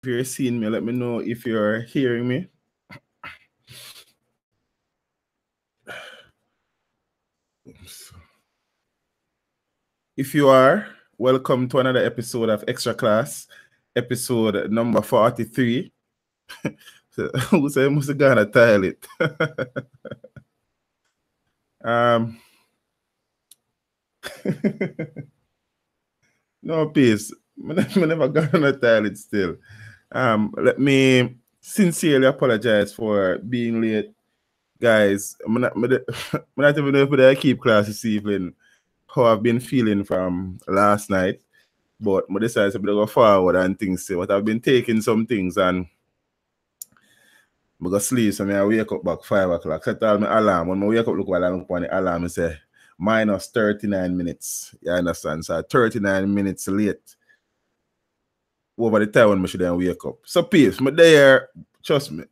you're seeing me, let me know if you're hearing me. If you are, welcome to another episode of Extra Class, episode number 43. Who said I must have gone to toilet? No, peace. I never gone to the toilet still. Let me sincerely apologize for being late, guys. I'm not even able to keep class this evening. How I've been feeling from last night, but I decided to go forward and things. But I've been taking some things and I go sleep. So I wake up back 5 o'clock. Set all my alarm. When I wake up, look while I look on the alarm and say minus 39 minutes. You understand? So 39 minutes late over the time when I should then wake up. So peace, my there, trust me.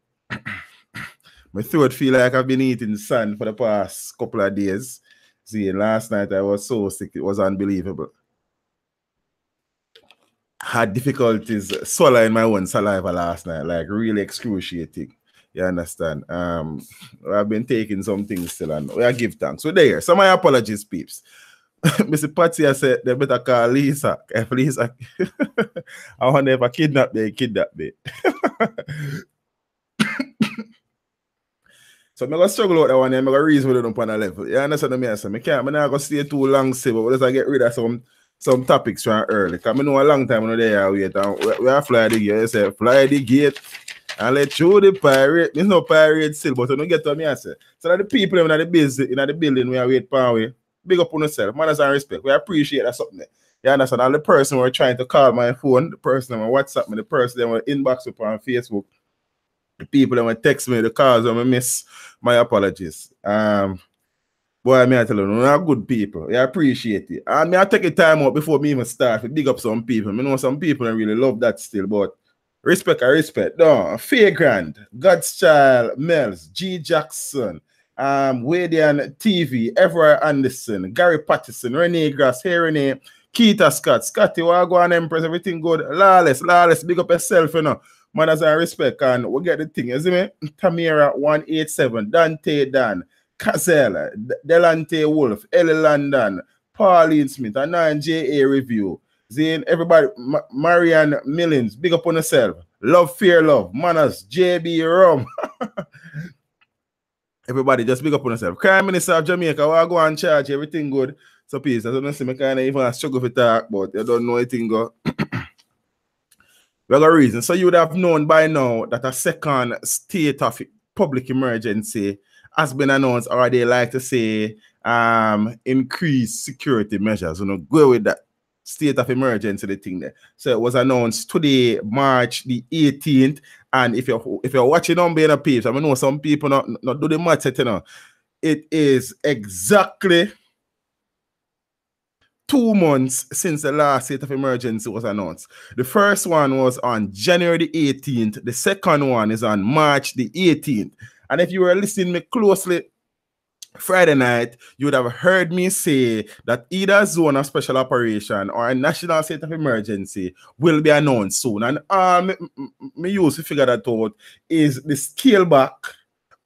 My throat feel like I've been eating sand for the past couple of days. See, last night I was so sick, it was unbelievable. Had difficulties swallowing my own saliva last night, like really excruciating. You understand? I've been taking some things still and I give thanks. So there, so my apologies, peeps. Mr. Patsy, I said they better call Lisa. If Lisa, I wonder if I kidnap me. So I'm going to struggle out that one and I'm going to reason with it up on a level. You understand what I mean? I'm not going to stay too long, but let's get rid of some topics from early. Because I know a long time when they're wait and we are fly the gate. I say, fly the gate and let you the pirate. There's no pirate still, but you don't get what I say. So that the people in the business, in the building, we are wait for we. Big up on yourself. Manners and respect. We appreciate that something. You understand? And the person who are trying to call my phone, the person who WhatsApp me, the person who inbox up on Facebook, the people that will text me, the calls I miss, my apologies. Boy, I tell you, we're good people. I appreciate it. And I take a time out before me even start to big up some people. I know some people don't really love that still, but respect. No, Fairgrand, God's Child, Mel's, G. Jackson, Wadian TV, Everett Anderson, Gary Patterson, Renee Grass, Hey Renee, Keita Scott, Scotty Wagwan Empress, everything good. Lawless, big up yourself, you know. Manners and respect, and we get the thing, you see me? Tamira 187, Dante Dan, Cazella, Delante Wolf, Ellie London, Pauline Smith, and 9JA Review. Zane, everybody, Marianne Millins, big up on yourself. Love, fear, love. Manners, JB Rum. Everybody, just big up on yourself. Crime Minister of Jamaica, I go and charge, everything good. So please, I don't see me kind of even struggle to talk, but you don't know anything go. We got a reason. So you would have known by now that a second state of public emergency has been announced, or they like to say increased security measures. You know, go with that state of emergency, the thing there. So it was announced today, March the 18th. And if you're watching on being a peeps, I know some people not do the math, you know. It is exactly 2 months since the last state of emergency was announced. The first one was on January the 18th. The second one is on March the 18th. And if you were listening me closely Friday night, you would have heard me say that either a zone of special operation or a national state of emergency will be announced soon. And all me use to figure that out is the scale back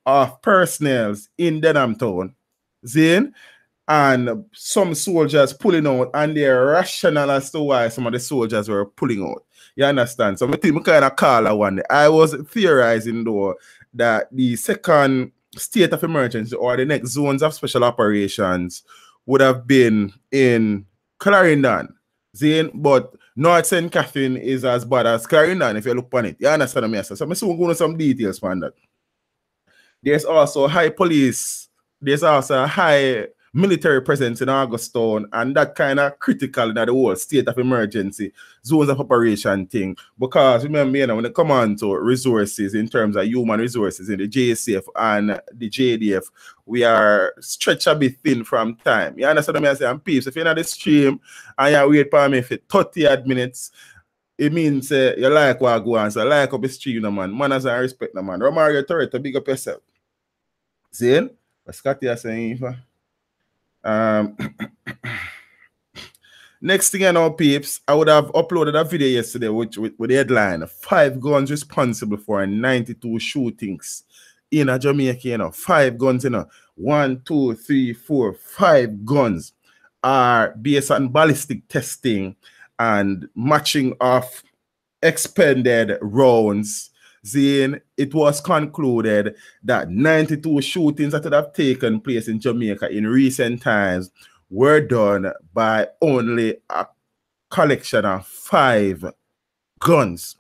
of personnel in Denham Town. Zane? And some soldiers pulling out, and they're rational as to why some of the soldiers were pulling out. You understand? So I think I kind of call that one. I was theorizing though that the second state of emergency or the next zones of special operations would have been in Clarendon, Zane, but North St. Catherine is as bad as Clarendon if you look on it. You understand me? So I'm soon going to some details on that. There's also high police. There's also a high military presence in Augustown, and that kind of critical in the whole state of emergency, zones of operation thing. Because remember, you know, when it comes on to resources in terms of human resources in the JCF and the JDF, we are stretched a bit thin from time. You understand what I'm saying? Peeps, if you're not the stream and you wait for me for 30 odd minutes, it means you like what I go on. So like up the stream, no man. Manners and respect, no man. Romario Toretto, big up yourself. See? What Scotty is saying, Next thing I know, peeps, I would have uploaded a video yesterday with the headline, 5 guns responsible for 92 shootings in a Jamaica, 5 guns, 1, 2, 3, 4, 5 guns are based on ballistic testing and matching of expended rounds. Then it was concluded that 92 shootings that have taken place in Jamaica in recent times were done by only a collection of 5 guns.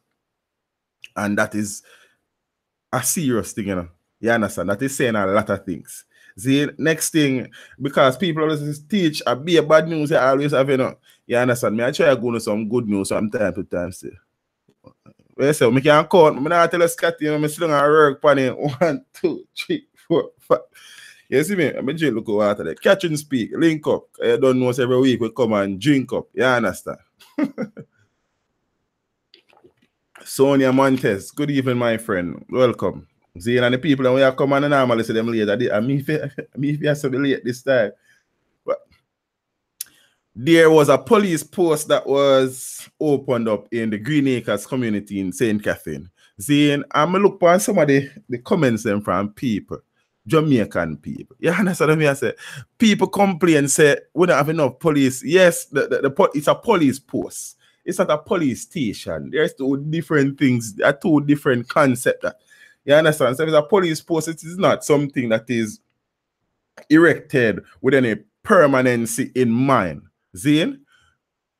And that is a serious thing, You understand? That is saying a lot of things. The next thing, because people always teach a be a bad news, I always have, You understand? Me, I try to go to some good news from time to time still. Well, so I can count. I tell you, Scotty, I'm still going to work on it. 1, 2, 3, 4, 5. You see me? I'm drink look water there. Catch and speak, link up. I don't know every week we come and drink up. You understand? Sonia Montes, good evening, my friend. Welcome. See, and the people that we are coming and normally see them late. I mean, if you have to be late this time. But there was a police post that was opened up in the Green Acres community in St. Catherine. See, and I'm look for some of the comments them from people. Jamaican people. You understand what I say? People complain, say, we don't have enough police. Yes, it's a police post. It's not a police station. There's 2 different things. There are 2 different concepts. You understand? So if it's a police post, it is not something that is erected with any permanency in mind. Zane?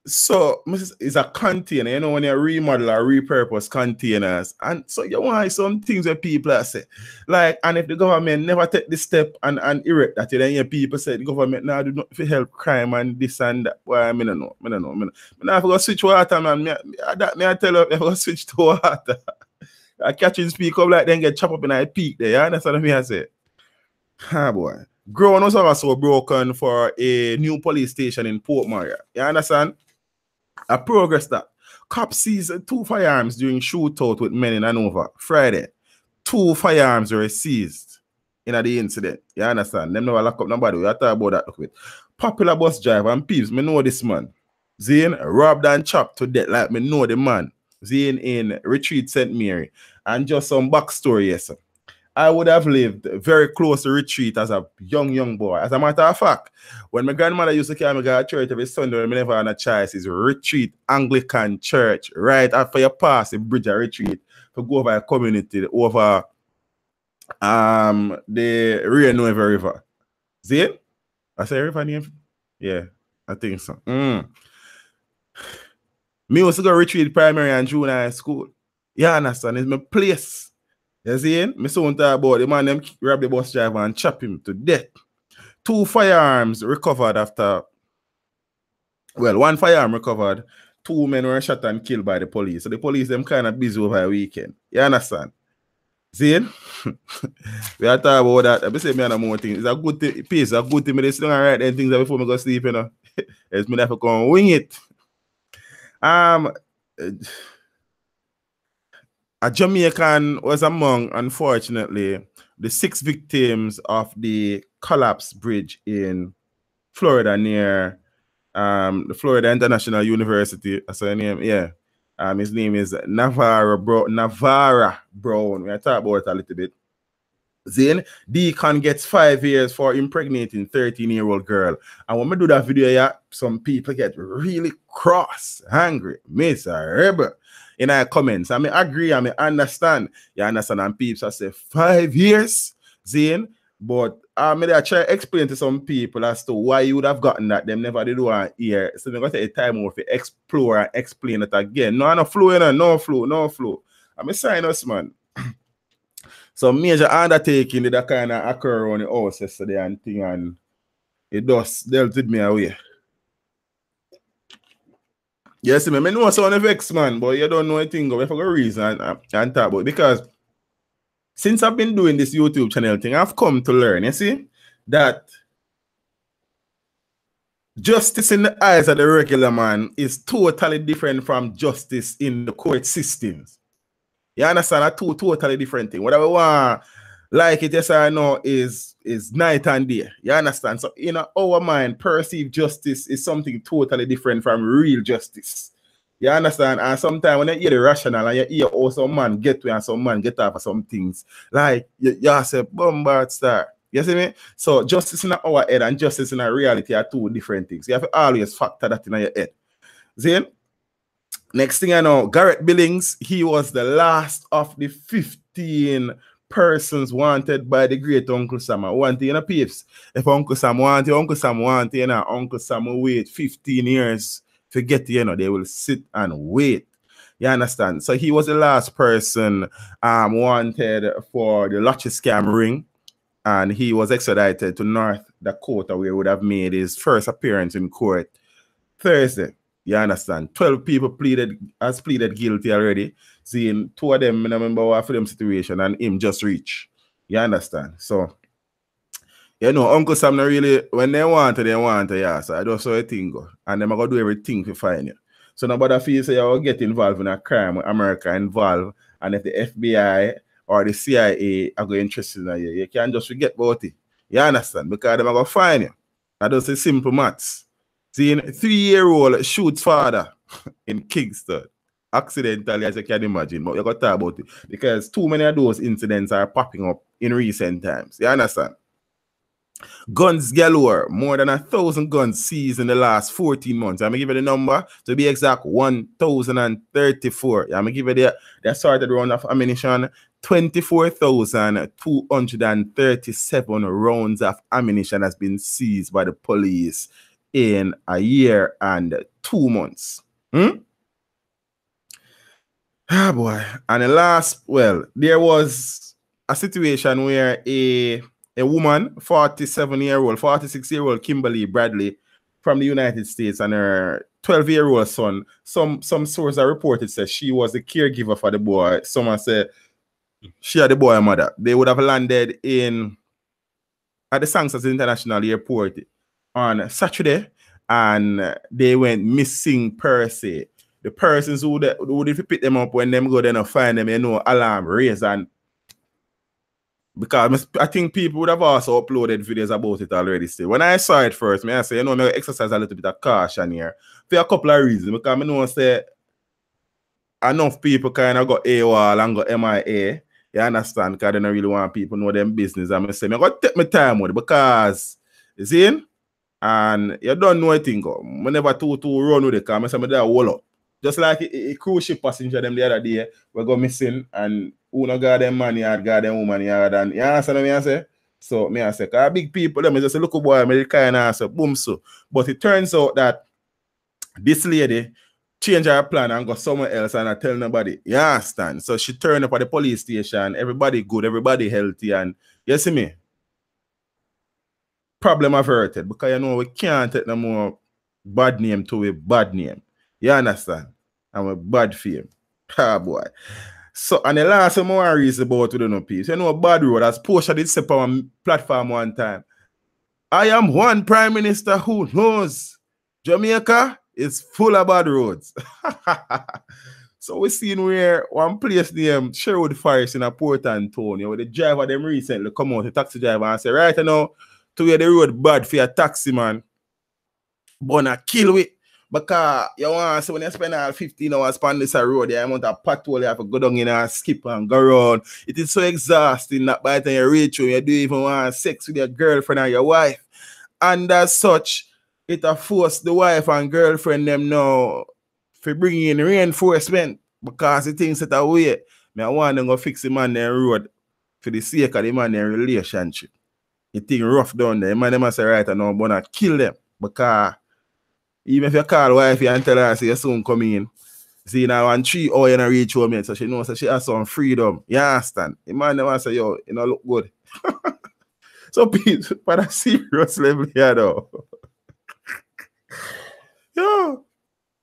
So it's a container, when you remodel or repurpose containers, and so you want some things where people say, like, and if the government never take this step and erect that, then your people say the government now do not help crime and this and that. Well, I don't know. I forgot switch water, man. I tell you, I forgot switch to water. I catch and speak up like then get chopped up in a peak there. You understand what I say? Ah, boy. Ground was also broken for a new police station in Port Maria. You understand? A progress that cops seized 2 firearms during shootout with men in Hanover Friday. 2 firearms were seized in the incident. You understand? Them never lock up nobody. We talk about that with popular bus driver and peeps. Me know this man. Zane robbed and chopped to death. Like me know the man. Zane in Retreat St. Mary. And just some backstory, yes. I would have lived very close to Retreat as a young boy. As a matter of fact, when my grandmother used to carry me to church every Sunday, I never had a choice. It's Retreat Anglican Church, right after you pass the bridge of Retreat to go over a community over the Rio Nueva River. See it? I say river name? Yeah, I think so. Me used to go Retreat primary and junior high school. You understand? It's my place. You see, me soon talk about the man them rob the bus driver and chop him to death. 2 firearms recovered after, well, 1 firearm recovered. 2 men were shot and killed by the police. So the police them kind of busy over a weekend. You understand? See? We are talking about that. I say me and more things. It's a good thing. Peace, a good thing. Me sit down and write them things before me go sleep, It's me have to come wing it. A Jamaican was among, unfortunately, the 6 victims of the collapsed bridge in Florida near the Florida International University. That's her name, yeah. His name is Navarra Brown. We'll talk about it a little bit. Then Deacon gets 5 years for impregnating 13-year-old girl. And when we do that video, yeah, some people get really cross, angry, miserable in our comments. I mean, agree, I mean, understand. You understand? And people say 5 years, Zane. But I try to explain to some people as to why you would have gotten that. Them never did one here. So they're going to take time off to explore and explain it again. No flow, no flow. I'm a sinus, man. So major undertaking did that kind of occur on the house yesterday and thing, and it does dealt with me away. Yes, I know someone of vex, man, but you don't know anything of a reason and talk about it. Because since I've been doing this YouTube channel thing, I've come to learn, you see, that justice in the eyes of the regular man is totally different from justice in the court systems. You understand? That's 2 totally different things. Whatever we want like it, yes or no, is night and day. You understand? So in our mind, perceived justice is something totally different from real justice. You understand? And sometimes when you hear the rational and you hear how some man get to and some man get off of some things, like you say, bombard star. You see me? So justice in our head and justice in our reality are two different things. You have to always factor that in your head. See? Next thing I know, Garrett Billings, he was the last of the 15 persons wanted by the great Uncle Sam. One thing, you know, peeps, if Uncle Sam want you, Uncle Sam want you, know, Uncle Sam will wait 15 years to get you, know, they will sit and wait. You understand? So he was the last person wanted for the lottery scam ring, and he was extradited to North Dakota, where he would have made his first appearance in court Thursday. You understand? 12 people pleaded guilty already. Seeing two of them, I remember what for them situation, and him just reach. You understand? So, you know, Uncle Sam not really, when they want, yeah. So I just saw a thing go. And them are gonna do everything to find you. So nobody feels say you will get involved in a crime with America involved, and if the FBI or the CIA are going interested in you, you can't just forget about it. You understand? Because them are gonna find you. That just a simple maths. Seeing 3-year-old shoots father in Kingston accidentally, as you can imagine, but you got to talk about it because too many of those incidents are popping up in recent times. You understand? Guns galore, more than 1,000 guns seized in the last 14 months. I'm going to give you the number, to be exact, 1,034. I'm going to give you the assorted round of ammunition, 24,237 rounds of ammunition has been seized by the police in a year and 2 months. Ah, boy. And the last, well, there was a situation where a woman, 46-year-old Kimberly Bradley from the United States, and her 12-year-old son, some sources are reported said she was the caregiver for the boy. Someone said she had the boy mother. They would have landed at the Sanchez International Airport on Saturday, and they went missing per se. The persons who would pick them up when them go then find them, you know, alarm raise. And because I think people would have also uploaded videos about it already still. When I saw it first, I say, you know, I exercise a little bit of caution here for a couple of reasons. Because I know say enough people kind of got AWOL and got MIA. You understand? Because they don't really want people to know them business. I'm saying, I got to take my time with it because, you see, and you don't know anything. Whenever two run with it, because I say, I'm there wall up. Just like a cruise ship passenger them the other day, we go missing, and who no got them man yard, got them woman yard, and you understand what I say? So me I say, cause big people, them just say, look boy, me kind of answer, boom so. But it turns out that this lady changed her plan and go somewhere else and I tell nobody. You understand? So she turned up at the police station, everybody good, everybody healthy, and you see me? Problem averted, because you know we can't take no more bad name to a bad name. You understand? I'm a bad fame. Ah, boy. So, and the last thing I reason about to the piece, you know, bad road, as Porsche did say on platform one time. I am one prime minister who knows Jamaica is full of bad roads. So we seen where one place named Sherwood Forest in a Port Antonio, where the driver them recently come out, the taxi driver, and say, right now, to where the road bad for a taxi man, but I kill with. Because you want to say when you spend all 15 hours on this road, the amount of patrol you have to go down in and skip and go around. It is so exhausting that by the time you reach home, you do even want sex with your girlfriend or your wife. And as such, it has forced the wife and girlfriend them now for bringing in reinforcement because the things that are way. I want them to fix the man their road for the sake of the man their relationship. The thing rough down there. The man them must say right now, I'm going to kill them because even if you call wife and tell her, say, you soon come in. See, now, and 3 hours you reach home, yet, so she knows that she has some freedom. You understand? The man never say, yo, you know, look good. So, please, for a serious level here, though. Yo,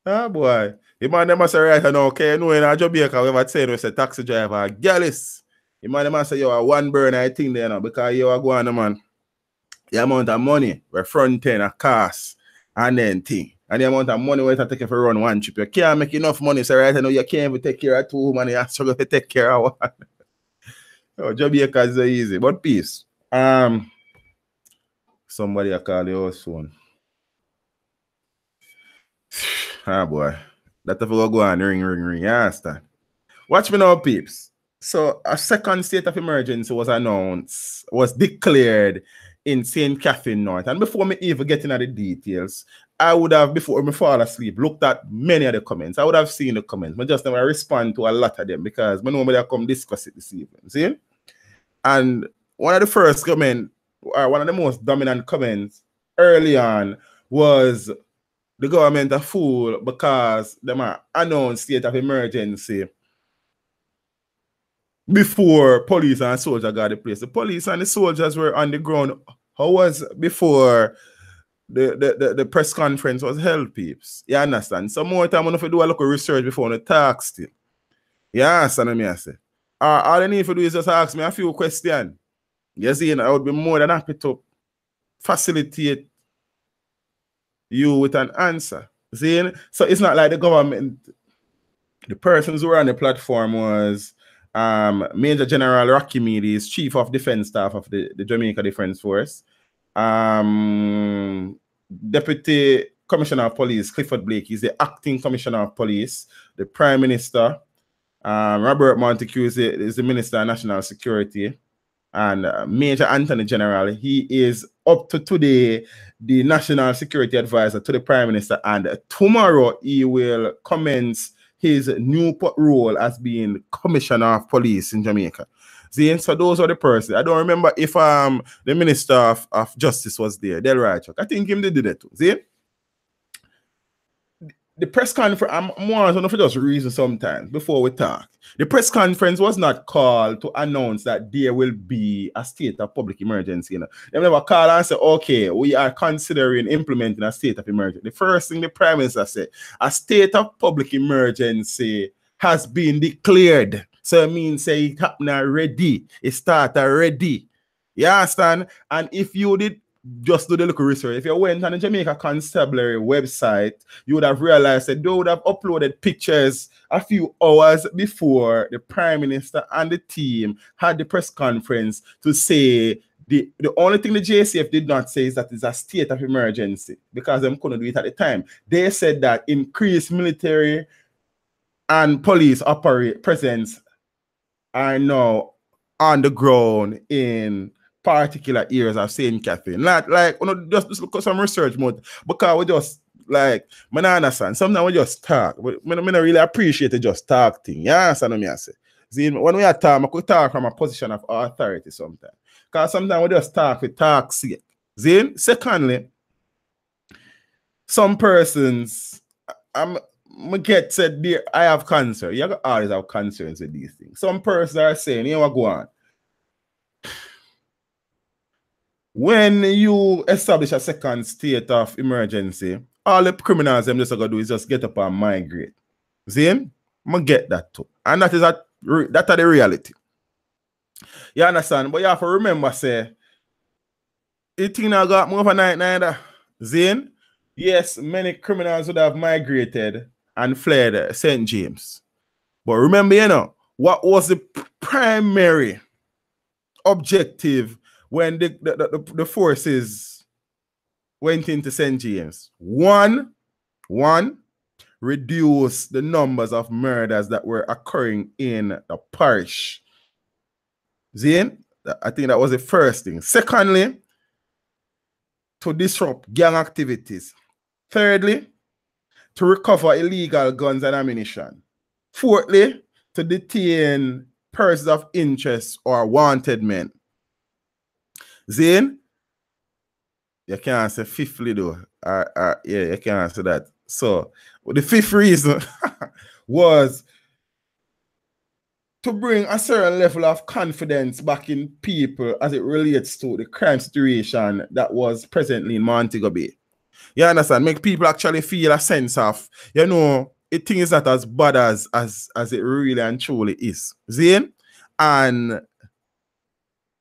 ah, boy. The man never say, right now, okay, you know, in Jamaica, we ever say, we say, taxi driver, gallus. The man never say, yo, a one burner, I think, there, now, because you are going, man, the amount of money, we're front end, a cost, and then thing. And the amount of money we have to take for run one trip. You can't make enough money, so right now you can't even take care of 2 women, you struggle to take care of one. Oh, Jamaica is easy, but peace. Somebody I call your phone. Ah, boy. That if go on, ring. You understand? Watch me now, peeps. So a second state of emergency was declared in St. Catherine North. And before me even get into the details, I would have, before me fall asleep, looked at many of the comments. I would have seen the comments, but just never respond to a lot of them because I know I come discuss it this evening. See? And one of the first comments, or one of the most dominant comments early on was the government a fool because they announced state of emergency before police and soldiers got the place. The police and the soldiers were on the ground. How was before the press conference was held, peeps? You understand? Some more time, I have to do a little research before the talk still. You understand what I say? All I need to do is just ask me a few questions. You see, I would be more than happy to facilitate you with an answer. See? So it's not like the government, the persons who were on the platform was Major General Rocky Meade is Chief of Defense Staff of the Jamaica Defense Force. Deputy Commissioner of Police Clifford Blake is the Acting Commissioner of Police. The Prime Minister, Robert Montague is the Minister of National Security. And Major Anthony General, he is up to today the National Security Advisor to the Prime Minister. And tomorrow he will commence his new role as being Commissioner of Police in Jamaica. See, so those are the persons. I don't remember if the Minister of Justice was there, Del Rychuk. I think him they did it too. See? The press conference, I'm wanting to just reason sometimes before we talk. The press conference was not called to announce that there will be a state of public emergency. You know? They never call and say, okay, we are considering implementing a state of emergency. The first thing the Prime Minister said, a state of public emergency has been declared. So it means say it happened already. It started already. You understand? And if you did just do the little research, if you went on the Jamaica Constabulary website, you would have realized that they would have uploaded pictures a few hours before the Prime Minister and the team had the press conference to say the only thing the JCF did not say is that it's a state of emergency because they couldn't do it at the time. They said that increased military and police presence are now on the ground in particular areas of St. Catherine. Not like, just look at some research mode because we just like, I don't understand. Sometimes we just talk. But I don't really appreciate the just talk thing. You understand what I say? See, when we are talking, I could talk from a position of authority sometimes. Because sometimes we just talk with talk sake. See? Secondly, some persons, I get said, I have cancer. You always have concerns with these things. Some persons are saying, you know what, go on. When you establish a second state of emergency, all the criminals them just going to do is just get up and migrate. See? I get that too. And that is the reality. You understand? But you have to remember, say, it thing not got more overnight neither. Zane? Yes, many criminals would have migrated and fled St. James. But remember, you know, what was the primary objective when the forces went into St. James? One, reduce the numbers of murders that were occurring in the parish. Zane, I think that was the first thing. Secondly, to disrupt gang activities. Thirdly, to recover illegal guns and ammunition. Fourthly, to detain persons of interest or wanted men. Zane, you can't answer fifthly though. Yeah, you can't answer that. So, the fifth reason was to bring a certain level of confidence back in people as it relates to the crime situation that was presently in Montego Bay. You understand? Make people actually feel a sense of, you know, it thing is not as bad as it really and truly is. Zane? And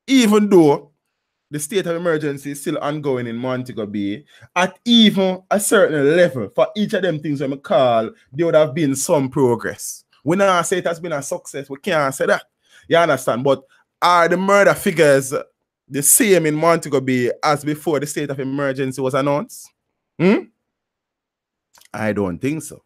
even though the state of emergency is still ongoing in Montego Bay, at even a certain level, for each of them things when we call, there would have been some progress. We not say it has been a success. We can't say that. You understand? But Are the murder figures the same in Montego Bay as before the state of emergency was announced? I don't think so.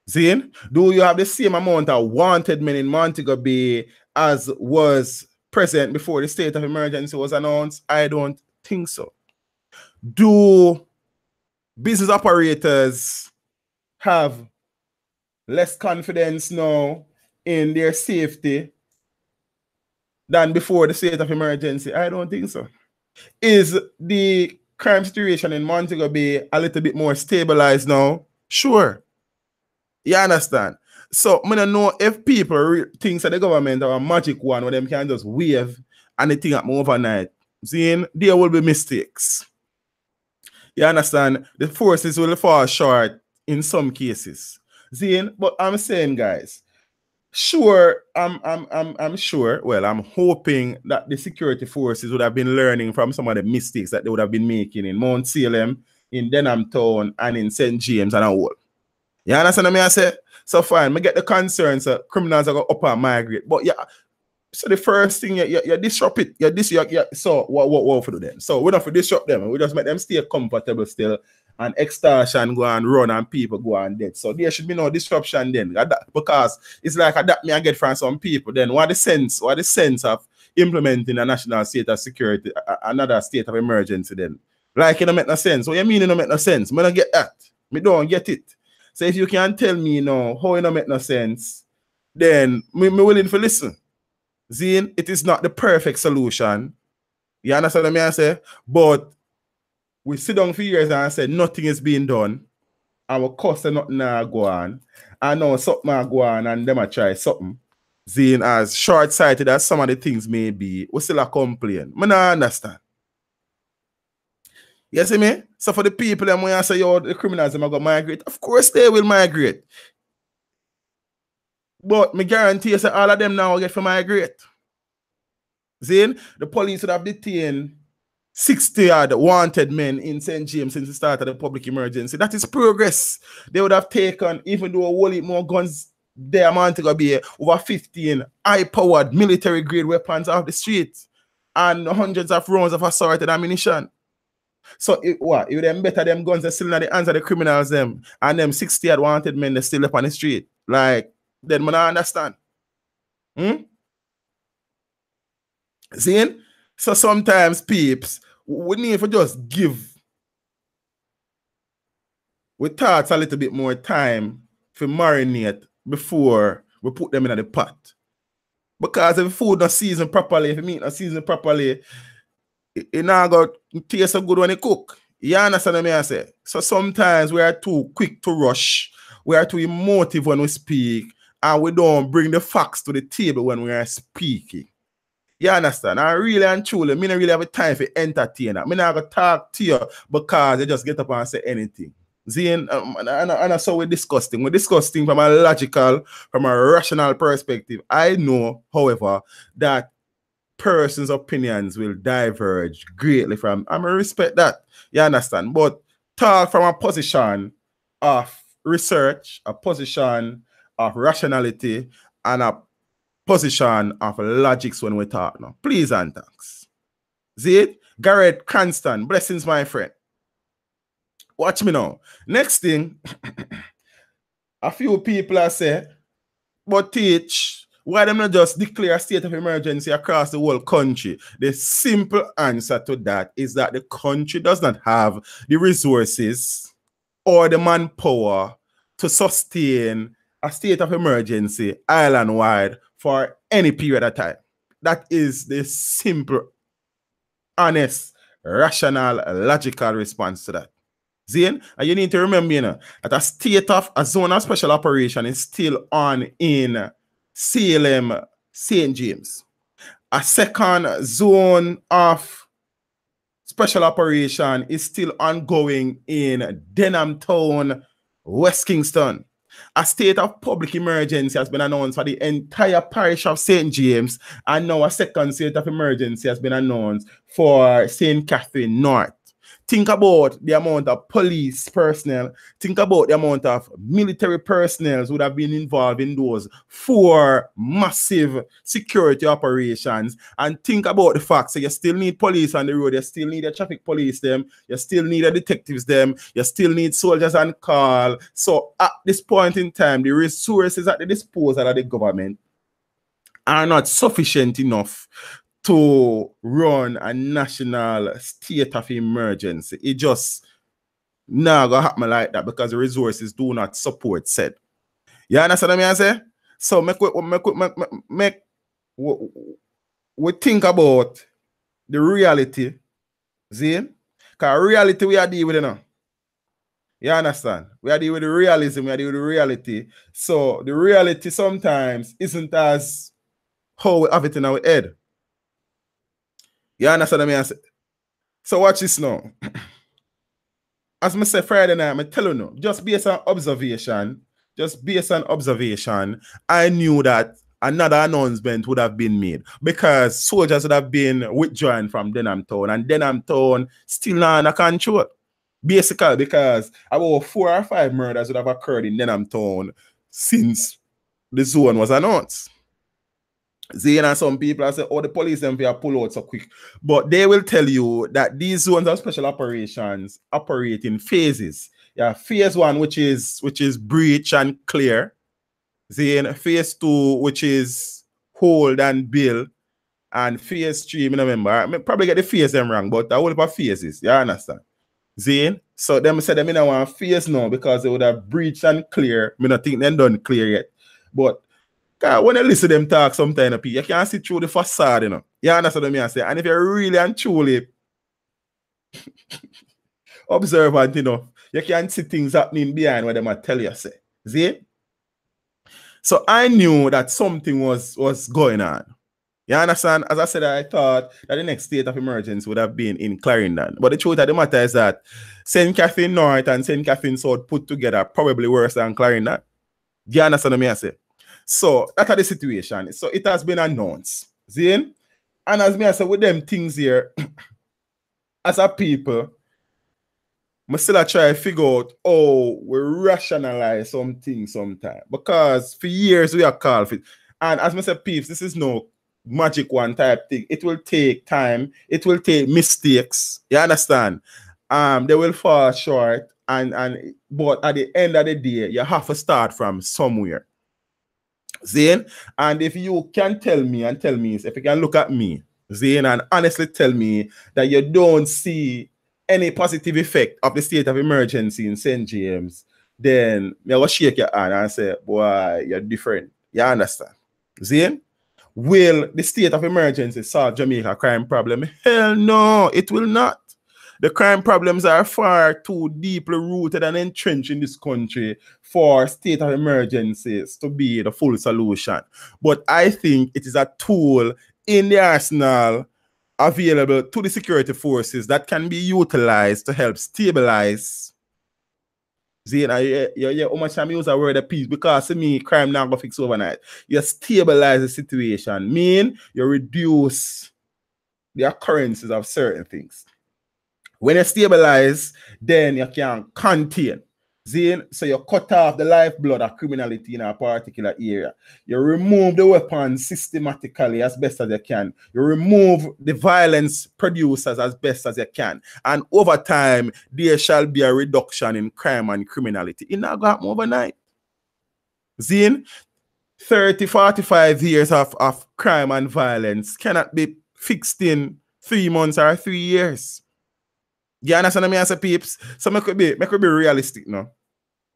Zane, do you have the same amount of wanted men in Montego Bay as was present before the state of emergency was announced? I don't think so. Do business operators have less confidence now in their safety than before the state of emergency? I don't think so. Is the crime situation in Montego Bay a little bit more stabilized now? Sure. You understand? So I don't know if people think that the government are a magic one where them can just wave and the thing happen overnight. Seeing there will be mistakes. You understand? The forces will fall short in some cases. Seeing, but I'm saying, guys, sure, I'm sure. Well, I'm hoping that the security forces would have been learning from some of the mistakes that they would have been making in Mount Salem, in Denham Town, and in St. James and all. You understand what I say? So fine, I get the concerns that criminals are going up and migrate. But yeah, so the first thing you disrupt it. So what for them? So we don't for disrupt them. We just make them stay comfortable still, and extortion go and run and people go and dead. So there should be no disruption then. Because it's like that me I get from some people. Then what the sense of implementing a national state of security, another state of emergency then? Like it don't make no sense. What you mean it don't make no sense? I don't get that. Me don't get it. So if you can tell me now how it don't make no sense, then me willing to listen. Zine, it is not the perfect solution. You understand what I say? But we sit down for years and say nothing is being done. Our cost and nothing go on. And now something go on and them try something. Zine, as short-sighted as some of the things may be, we still a complain. I don't understand. You see me? So for the people them when I say, yo, the criminals them are going to migrate, of course they will migrate. But me guarantee you say all of them now will get to migrate. Zane, the police would have detained 60 odd wanted men in St. James since the start of the public emergency. That is progress. They would have taken, even though a whole heap more guns there, Montego Bay, over 15 high-powered military-grade weapons off the street and hundreds of rounds of assorted ammunition. So it would them better them guns are still in the hands of the criminals them and them 60 odd wanted men they still up on the street. Like, then man I understand. See? So sometimes peeps, we need to just give we thoughts a little bit more time for marinate before we put them in the pot. Because if food not seasoned properly, if meat not seasoned properly, it not got taste so good when it cook. You understand what I say? So sometimes we are too quick to rush. We are too emotive when we speak. And we don't bring the facts to the table when we are speaking. You understand? I really and truly, I don't really have a time for entertainer. I'm not going to talk to you because you just get up and say anything. Zane, and that's how we're discussing. We're discussing from a logical, from a rational perspective. I know, however, that person's opinions will diverge greatly from. I respect that. You understand? But talk from a position of research, a position of rationality, and a position of logics when we talk now. Please and thanks. See it? Garrett Cranston, blessings, my friend. Watch me now. Next thing, a few people are saying, but teach, why them not just declare a state of emergency across the whole country? The simple answer to that is that the country does not have the resources or the manpower to sustain a state of emergency island-wide for any period of time. That is the simple, honest, rational, logical response to that. Zane, and you need to remember, you know, that a zone of special operation is still on in Salem, St. James. A second zone of special operation is still ongoing in Denham Town, West Kingston. A state of public emergency has been announced for the entire parish of St. James, and now a second state of emergency has been announced for St. Catherine North. Think about the amount of police personnel. Think about the amount of military personnel who would have been involved in those 4 massive security operations. And think about the fact that you still need police on the road. You still need a traffic police them. You still need a detectives them. You still need soldiers on call. So at this point in time, the resources at the disposal of the government are not sufficient enough to run a national state of emergency. It just not gonna happen like that because the resources do not support said. You understand what I say? So we think about the reality, see? Because reality we are dealing with it now. You understand? We are dealing with the realism, we are dealing with the reality. So the reality sometimes isn't as how we have it in our head. You understand what I mean? So watch this now. As I said Friday night, I tell you now, just based on observation, I knew that another announcement would have been made because soldiers would have been withdrawn from Denham Town, and Denham Town still not under control. Basically, because about 4 or 5 murders would have occurred in Denham Town since the zone was announced. See, and some people are saying, oh, the police them will pull out so quick. But they will tell you that these zones of special operations operate in phases. Yeah, phase 1, which is breach and clear. Then phase 2, which is hold and build. And phase 3, I remember, I probably get the phase them wrong, but I will have phases. You understand? Zane, so them said them in one phase now because they would have breached and clear. I don't think they done clear yet. But when you listen to them talk sometimes, you can't see through the facade, you know. You understand what I say? And if you're really and truly observant, you know, you can see things happening behind what they might tell you, say. See? So I knew that something was going on. You understand? As I said, I thought that the next state of emergency would have been in Clarendon. But the truth of the matter is that St. Catherine North and St. Catherine South put together probably worse than Clarendon. You understand what I say? So that's the situation. So it has been announced. See? And as I said, with them things here, as a people, I still try to figure out how we rationalize something sometimes. Because for years we are called for it. And as I said, peeps, this is no magic one type thing. It will take time. It will take mistakes. You understand? They will fall short. But at the end of the day, you have to start from somewhere. Zane, and if you can tell me, if you can look at me, Zane, and honestly tell me that you don't see any positive effect of the state of emergency in St. James, then I will shake your hand and say, boy, you're different. You understand? Zane? Will the state of emergency solve Jamaica crime problem? Hell no, it will not. The crime problems are far too deeply rooted and entrenched in this country for state of emergencies to be the full solution. But I think it is a tool in the arsenal available to the security forces that can be utilized to help stabilize. Zane, how much time you use a word of peace? Because to me, crime not gonna fix overnight. You stabilize the situation. Mean you reduce the occurrences of certain things. When you stabilize, then you can contain. Zane, so you cut off the lifeblood of criminality in a particular area. You remove the weapons systematically as best as you can. You remove the violence producers as best as you can. And over time, there shall be a reduction in crime and criminality. It not going to happen overnight. Zane, 30, 45 years of crime and violence cannot be fixed in 3 months or 3 years. You understand what I mean, as a peeps? So I could be realistic now.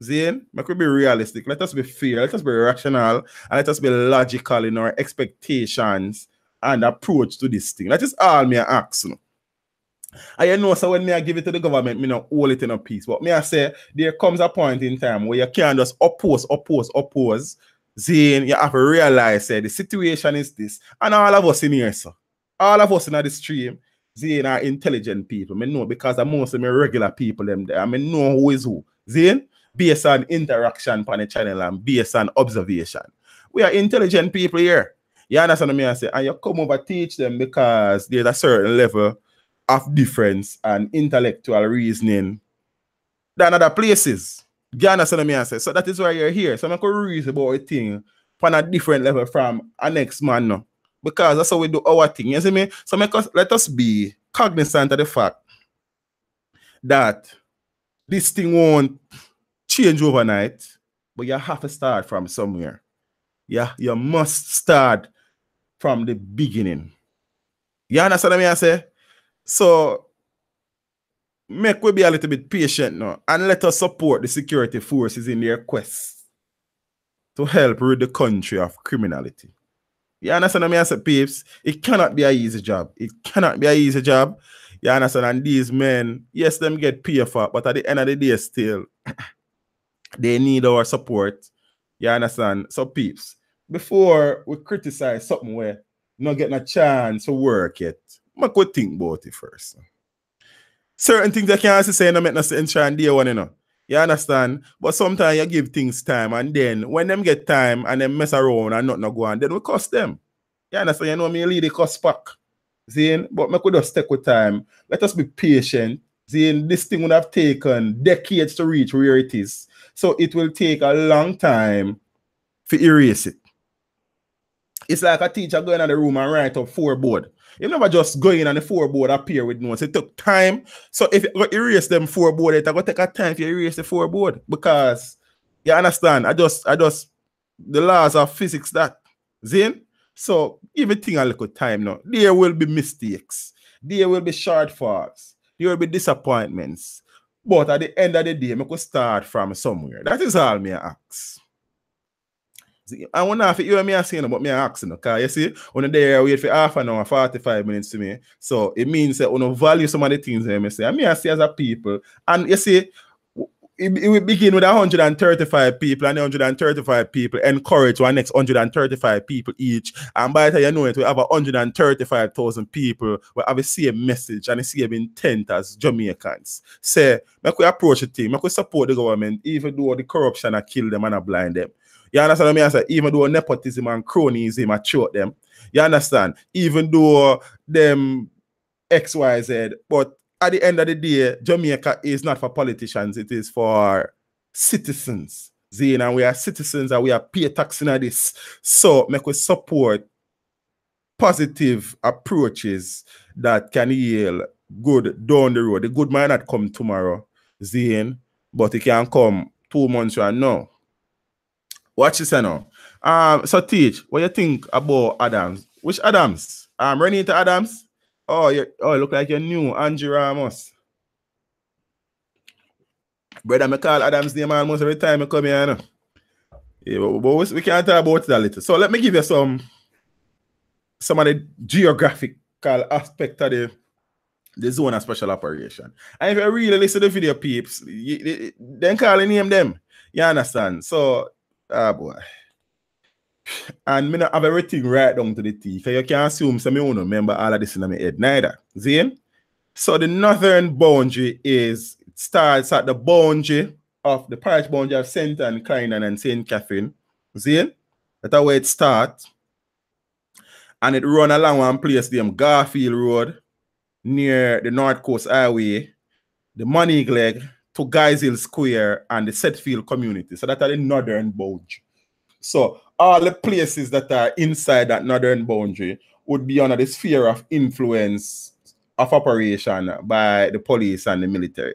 Zane, I could be realistic. Let us be fair, let us be rational, and let us be logical in our expectations and approach to this thing. That is all me ask. And you know, so when I give it to the government, me not hold it in a piece. But me I say, there comes a point in time where you can't just oppose. Zane, you have to realize the situation is this. And all of us in here, sir. All of us in the stream, Zane are intelligent people. I know because I'm most of my regular people them there. I know who is who. Zane, based on interaction on the channel and based on observation. We are intelligent people here. You understand what I say? And you come over teach them because there's a certain level of difference and intellectual reasoning than other places. You understand what I say? So that is why you're here. So I could reason about a thing on a different level from a next man now. Because that's how we do our thing. You see me? So let us be cognizant of the fact that this thing won't change overnight, but you have to start from somewhere. Yeah, you must start from the beginning. You understand what I say? So make we be a little bit patient now and let us support the security forces in their quest to help rid the country of criminality. You understand what I say, peeps? It cannot be an easy job. It cannot be an easy job. You understand? And these men, yes, them get paid for, but at the end of the day, still, they need our support. You understand? So, peeps, before we criticize something where not getting a chance to work yet, I could think about it first. Certain things I can't say no make no sense and day one, you know. You understand? But sometimes you give things time, and then when them get time and them mess around and nothing go on, then we cost them. You understand? You know me lead the cost back. Zine, but me could just stick with time. Let us be patient. Zine, this thing would have taken decades to reach where it is. So it will take a long time to erase it. It's like a teacher going in the room and write up 4 board. You never just go in and the 4 board appear with notes. It took time. So if you erase them 4 board, it's going to take a time to erase the 4 board. Because you understand, I just the laws of physics that. Zin? So everything a little time now. There will be mistakes. There will be shortfalls. There will be disappointments. But at the end of the day, I could start from somewhere. That is all me ask. I wonder if you and me are saying about me asking, because you see, when they wait for half an hour, 45 minutes to me. So it means that when I value some of the things that I say, and me I see as a people, and you see, it will begin with 135 people, and 135 people encourage our next 135 people each. And by the time you know it, we have 135,000 people who have the same message and the same intent as Jamaicans. Say, make we approach the thing, make we support the government, even though the corruption has killed them and have blind them. You understand what I say? Even though nepotism and cronyism have short them. You understand? Even though them XYZ, but at the end of the day, Jamaica is not for politicians, it is for citizens. Zine, and we are citizens and we are pay taxing on this. So make we support positive approaches that can yield good down the road. The good might not come tomorrow, Zine, but it can come 2 months from now. Watch this now. So Teach, what you think about Adams? Which Adams? Running into Adams? Oh, look like you're new, Angie Ramos. Brother, I call Adams' name almost every time I come here. Yeah, but we can't talk about it a little. So let me give you some of the geographical aspect of the zone of special operation. And if you really listen to the video, peeps, then call the name them. You understand? So, boy. And me not have everything right down to the T. Because you can't assume some you don't remember all of this in my head neither. Zine? So the northern boundary starts at the boundary of the parish boundary of St. Anne, Crinan, and St. Catherine. Zine? That's where it starts. And it run along one place named Garfield Road near the North Coast Highway, the Money Leg to Guys Square and the Setfield community. So that's the northern boundary. So all the places that are inside that northern boundary would be under the sphere of influence of operation by the police and the military.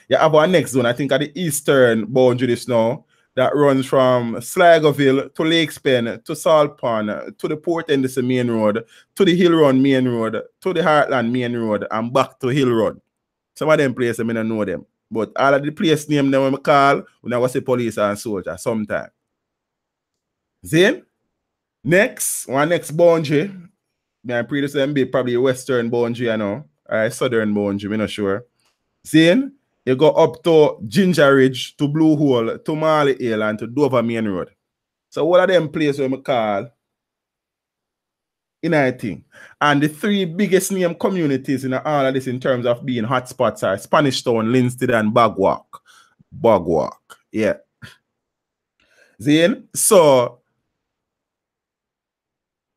You have our next zone, I think, at the eastern boundary this now, that runs from Sligoville to Lakes Pen to Salt Pond to the Port Henderson Main Road to the Hill Run Main Road to the Heartland Main Road and back to Hill Road. Some of them places I don't know them, but all of the place name them when I call, when I was a police and soldier sometime. Then, next boundary, I'm pretty sure be probably western boundary, you know, or southern boundary, I'm not sure. Then, you go up to Ginger Ridge, to Blue Hole, to Marley Hill, and to Dover Main Road. So, what are them places where I call in I think? And the 3 biggest name communities in all of this in terms of being hotspots are Spanish Town, Linstead, and Bagwalk. Yeah. Then, so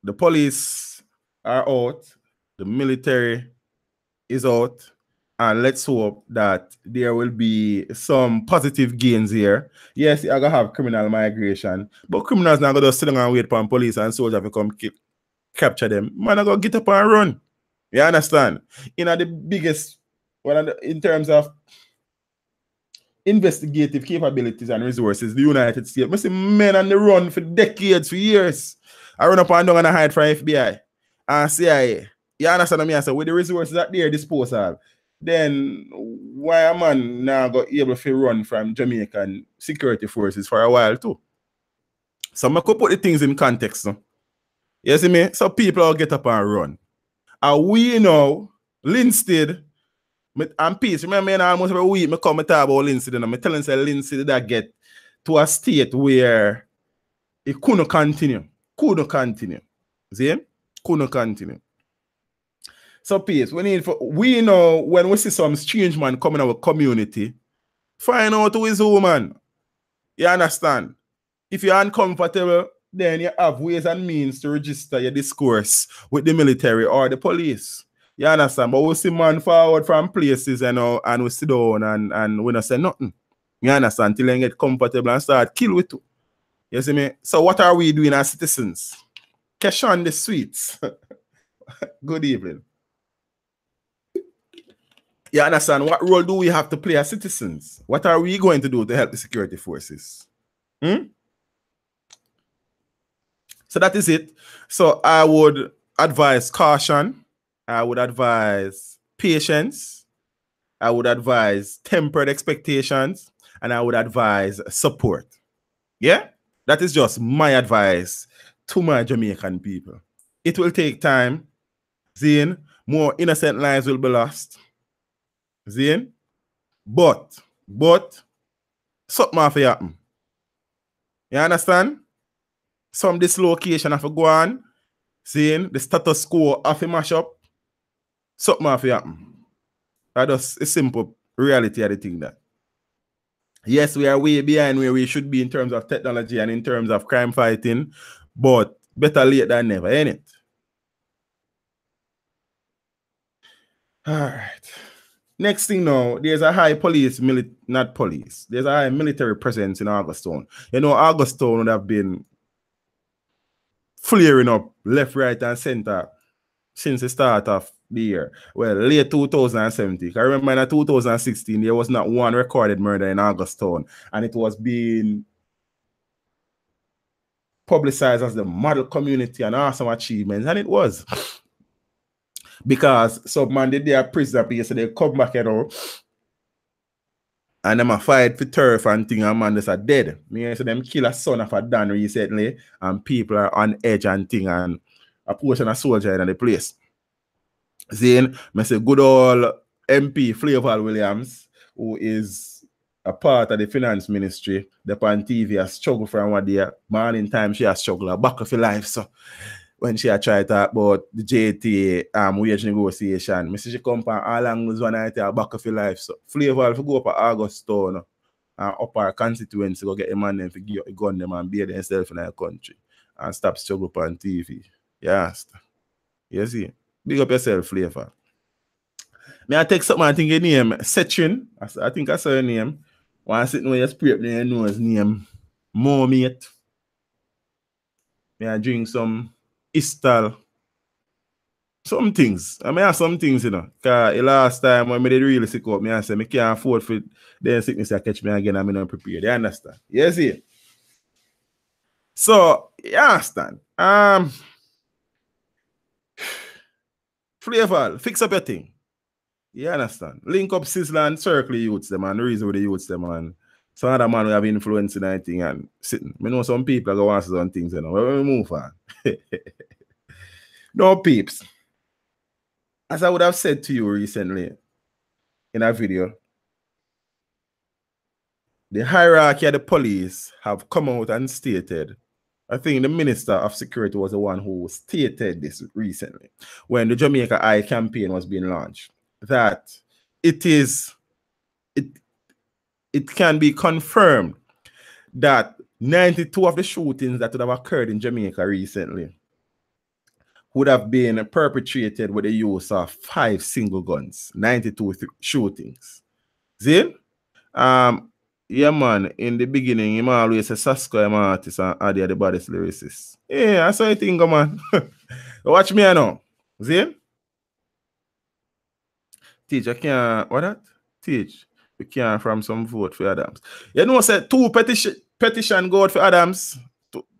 the police are out, the military is out, and let's hope that there will be some positive gains here. Yes, you're gonna have criminal migration, but criminals not gonna sit down and wait for police and soldiers to come capture them. Man, I go get up and run. You understand? The biggest, in terms of investigative capabilities and resources, the United States, I see men on the run for decades, for years. I run up and down and I hide from FBI and CIA. You understand what I mean? So with the resources at their disposal, then why a man now got able to run from Jamaican security forces for a while too? So I could put the things in context. No? You see me? So people will get up and run. And we know Linstead and Peace. Remember, almost every week I come and talk about Linstead and I'm telling you Linstead that get to a state where it couldn't continue. Couldn't continue. See? Couldn't continue. So Peace, we know when we see some strange man coming in our community, find out who is who, man. You understand? If you're uncomfortable, then you have ways and means to register your discourse with the military or the police. You understand? But we see man forward from places, and we sit down and we don't say nothing. You understand? Till they get comfortable and start kill with you. You see me? So what are we doing as citizens? Cash on the sweets. Good evening. You understand? What role do we have to play as citizens? What are we going to do to help the security forces? So that is it. So I would advise caution. I would advise patience. I would advise tempered expectations. And I would advise support. Yeah? That is just my advice to my Jamaican people. It will take time. Zine, more innocent lives will be lost. Zine? But, something have to happen. You understand? Some dislocation have to go on. Seeing the status quo have to mash up. Something have to happen. That's a simple reality of the thing that. Yes, we are way behind where we should be in terms of technology and in terms of crime fighting, but better late than never, ain't it? All right. Next thing now, there's a high there's a high military presence in Augustown. Augustown would have been flaring up left, right, and center since the start of the year. Well, late 2017. I remember in 2016, there was not one recorded murder in Augustown, and it was being publicized as the model community and awesome achievements, and it was. Because some man did their prisoner piece, so they come back, and them a fight for turf and thing, and man just are dead. So them kill a son of a Dan recently, and people are on edge and thing, and a portion of soldier in the place. Then, I say good old MP Flavor Williams, who is a part of the finance ministry, the on TV has struggled for one day. Morning time she has struggled back of her life. So when she had tried to talk about the JTA wage negotiation, I say she come from all angles one night back of her life. So Flavor if you go up at Augustown and up our constituency, go get a man them to give a gun them and bear themselves in our country and stop struggle on TV. Yes. You see? Big up yourself, Flavor. May I take something I think your name, Setrin. I think I saw your name. When I sitting where you scrape your nose name, more mate. May I drink some Istal. Some things. I may have some things, Because the last time when I did really sick up, I said, I can't afford for the sickness to catch me again, I'm not prepared. You understand? You see? So, you understand? Flavor, fix up your thing. You understand? Link up Sizzler and circle youths them and the reason with the youths them and some other man who have influence in that thing and sitting. I know some people are going to answer on things, But we move on. No peeps. As I would have said to you recently in a video, the hierarchy of the police have come out and stated, I think the Minister of Security was the one who stated this recently when the Jamaica Eye campaign was being launched, that it can be confirmed that 92 of the shootings that would have occurred in Jamaica recently would have been perpetrated with the use of 5 single guns, 92 shootings. See? Yeah, man, in the beginning, him always say Sasko, I'm an artist, and Adi are the baddest lyricist. Yeah, I saw it thing, man. Watch me now. See? Teach, I can't, what that? Teach. We can't from some vote for Adams. You know, say 2 petition go out for Adams,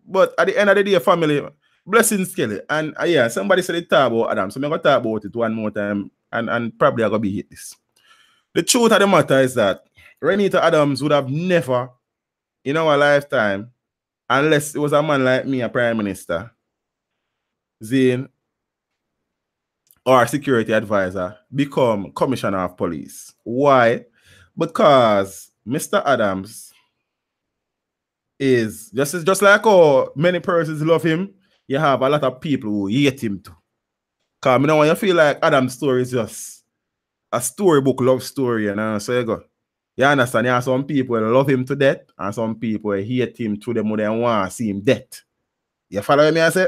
but at the end of the day, family, blessings, Kelly. And yeah, somebody said it talk about Adams, so I'm going to talk about it one more time, and probably I'm going to be hit this. The truth of the matter is that Renita Adams would have never, in our lifetime, unless it was a man like me, a prime minister, Zane, or a security advisor, become commissioner of police. Why? Because Mr. Adams is just like how many persons love him, you have a lot of people who hate him too. Because you know, when you feel like Adam's story is just a storybook love story, and so you go. You understand? You have some people love him to death, and some people hate him to them who they want to see him dead. You follow me? I say?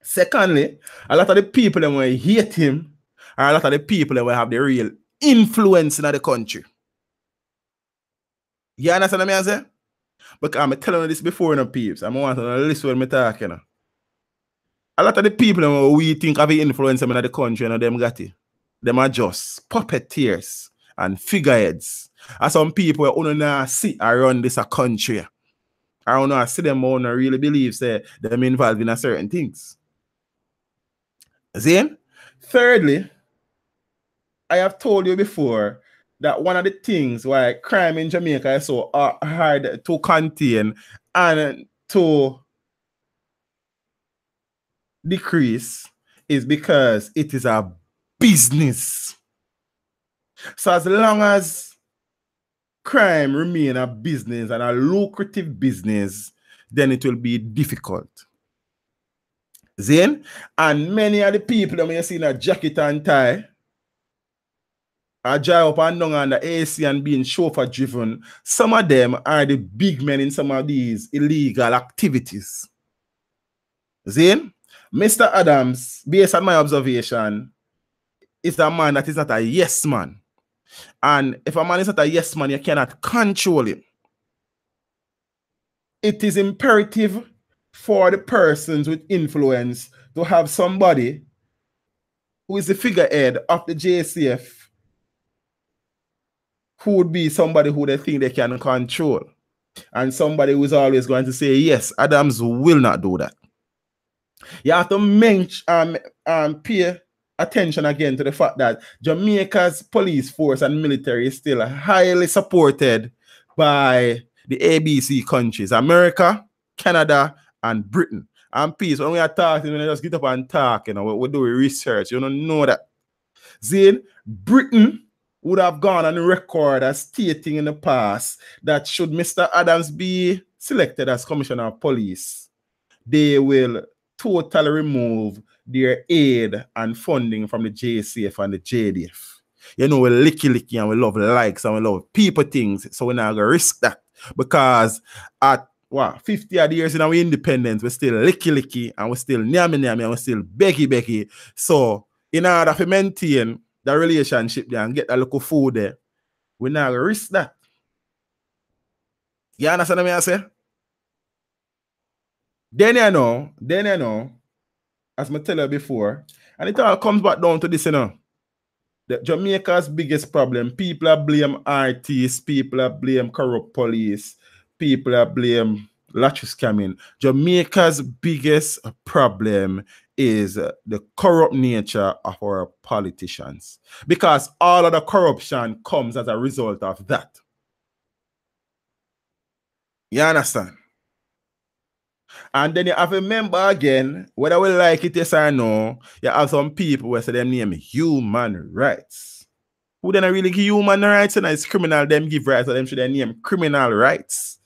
Secondly, a lot of the people that will hate him are a lot of the people that will have the real influence in the country. You understand what I say? Because I'm telling you this before, no peeps. I'm wanting to listen when I'm talking. A lot of the people that we think have influence in the country, and them got it. Them are just puppeteers and figureheads. And some people who don't see around this country. I don't know, see them who don't really believe say them involved in certain things. See? Thirdly, I have told you before that one of the things why crime in Jamaica is so hard to contain and to decrease is because it is a business. So as long as crime remain a business and a lucrative business, then it will be difficult. Zane? And many of the people that you see in a jacket and tie are drive up and down on the AC and being chauffeur driven. Some of them are the big men in some of these illegal activities. Zane? Mr. Adams, based on my observation, is a man that is not a yes man. And if a man is not a yes man, you cannot control him. It is imperative for the persons with influence to have somebody who is the figurehead of the JCF who would be somebody who they think they can control. And somebody who is always going to say, yes, Adams will not do that. You have to pay attention again to the fact that Jamaica's police force and military is still highly supported by the ABC countries, America, Canada, and Britain. And peace, when we are talking, we just get up and talk, you know, we do research, you don't know that. Zane, Britain would have gone on record as stating in the past that should Mr. Adams be selected as Commissioner of Police, they will totally remove their aid and funding from the JCF and the JDF. You know, we licky and we love likes and we love people things, so we're not going to risk that. Because at 50 odd years in our independence, we're still licky and we're still nyami and we're still beggy. So, in order to maintain the relationship there and get a little food there, we're not going to risk that. You understand what I say? Then you know, as I tell you before, and it all comes back down to this, you know. The Jamaica's biggest problem, people are blame artists, people are blame corrupt police, people are blame lottery scamming. Jamaica's biggest problem is the corrupt nature of our politicians, because all of the corruption comes as a result of that. You understand? And then you have a member again, whether we like it yes or no, you have some people who say them name human rights. Who then really give human rights and it's criminal, them give rights, so them should name criminal rights.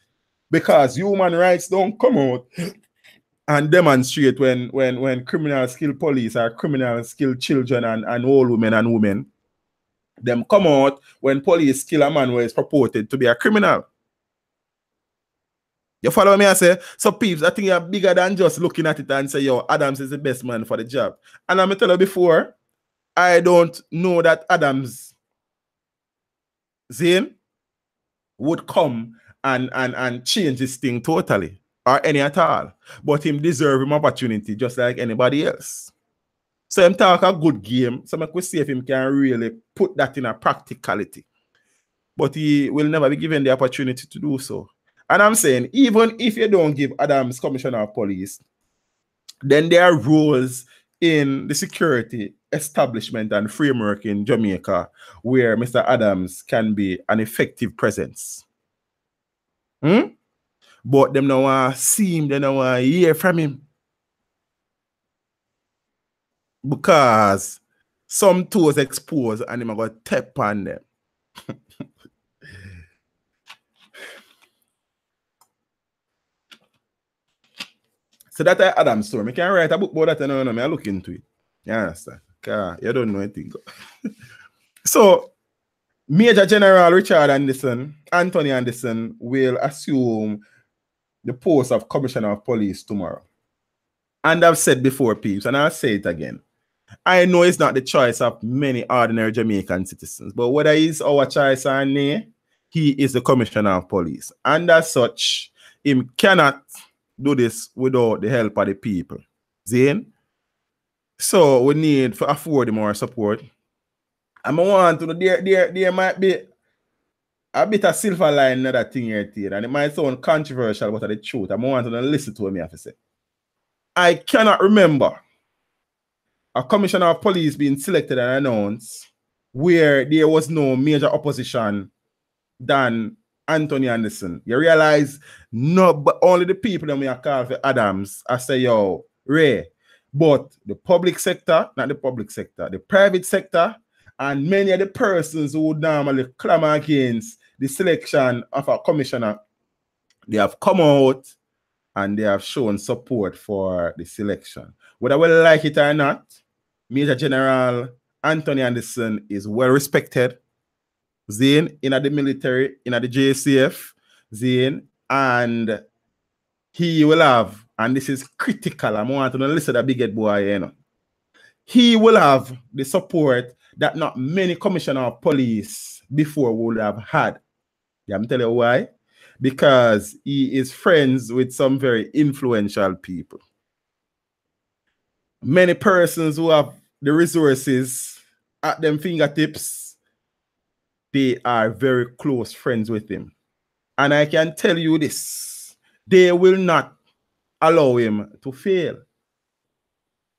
Because human rights don't come out and demonstrate when criminals kill police or criminals kill children and old women and women. Them come out when police kill a man who is purported to be a criminal. You follow me? I say, so peeps, I think you're bigger than just looking at it and say, yo, Adams is the best man for the job. And I'm tell you before, I don't know that Adams Zane would come and change this thing totally or any at all. But him deserve him opportunity just like anybody else. So him talk a good game. So I could see if him can really put that in a practicality. But he will never be given the opportunity to do so. And I'm saying, even if you don't give Adams Commissioner of Police, then there are rules in the security establishment and framework in Jamaica where Mr. Adams can be an effective presence. But them no want to see him, they no want to hear from him. Because some toes exposed and him got tap on them. So that I Adams story. I can write a book about that and I look into it. You understand? You don't know anything. So Major General Richard Anthony Anderson will assume the post of Commissioner of Police tomorrow. And I've said before, peeps, and I'll say it again. I know it's not the choice of many ordinary Jamaican citizens, but whether it's our choice or not, he is the Commissioner of Police. And as such, him cannot do this without the help of the people. Zane? So we need to afford more support. And I want to know there might be a bit of silver line in that thing here, and it might sound controversial, but the truth. I want to listen to what I have to say. I cannot remember a commissioner of police being selected and announced where there was no major opposition than Anthony Anderson. You realize no, but only the people that we are called for Adams, I say, yo, Ray. But the public sector, not the public sector, the private sector, and many of the persons who would normally clamor against the selection of a commissioner, they have come out and they have shown support for the selection. Whether we like it or not, Major General Anthony Anderson is well respected. Zane, in the military, in the JCF, Zane, and he will have, and this is critical, I want to listen to the big head boy, you know. He will have the support that not many commissioner of police before would have had. Yeah, I'm telling you why. Because he is friends with some very influential people. Many persons who have the resources at them fingertips, they are very close friends with him. And I can tell you this, they will not allow him to fail.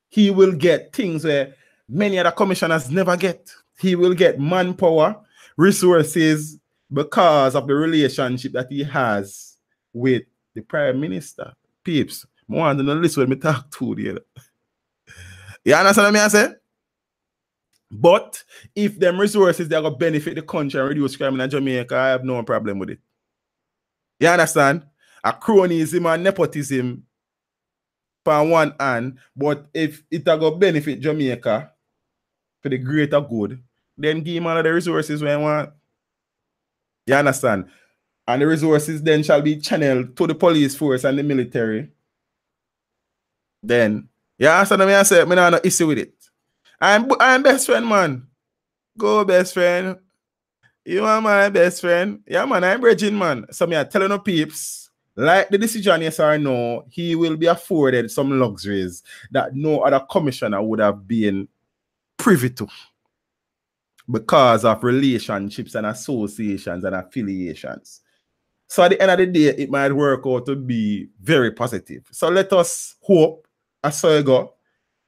He will get things where many other commissioners never get. He will get manpower, resources, because of the relationship that he has with the Prime Minister. Peeps, I want to listen when me talk to you. You understand what I say? But if them resources they are going to benefit the country and reduce crime in Jamaica, I have no problem with it. You understand? A cronyism and nepotism on one hand, but if it are going to benefit Jamaica for the greater good, then give him all of the resources when you want. You understand? And the resources then shall be channeled to the police force and the military. Then, you understand what I say? I don't have no issue with it. I'm best friend, man. Go, best friend. You are my best friend. Yeah, man, I'm bridging, man. So me are telling the peeps, like the decision, yes or no, he will be afforded some luxuries that no other commissioner would have been privy to because of relationships and associations and affiliations. So at the end of the day, it might work out to be very positive. So let us hope, as so you go,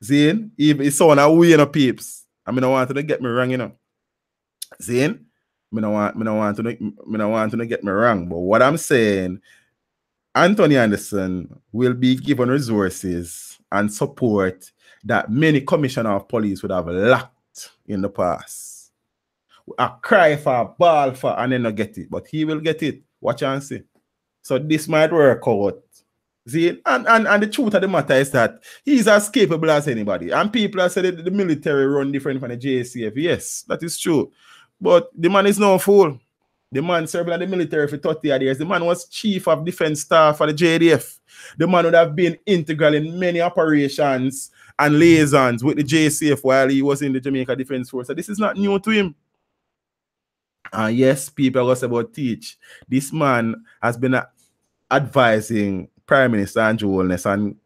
Zane, if it's on a way, you know, peeps, I mean, I want to get me wrong, you know. Zane, I don't want to get me wrong, but what I'm saying, Anthony Anderson will be given resources and support that many commissioner of police would have lacked in the past. A cry for, a ball for, and then not get it. But he will get it. Watch and see. So this might work out. See? And the truth of the matter is that he's as capable as anybody. And people have said that the military run different from the JCF. Yes, that is true. But the man is no fool. The man served in the military for 30 years. The man was chief of defense staff for the JDF. The man would have been integral in many operations and liaisons with the JCF while he was in the Jamaica Defense Force. So this is not new to him. And yes, people are about teach. This man has been advising Prime Minister Andrew Holness on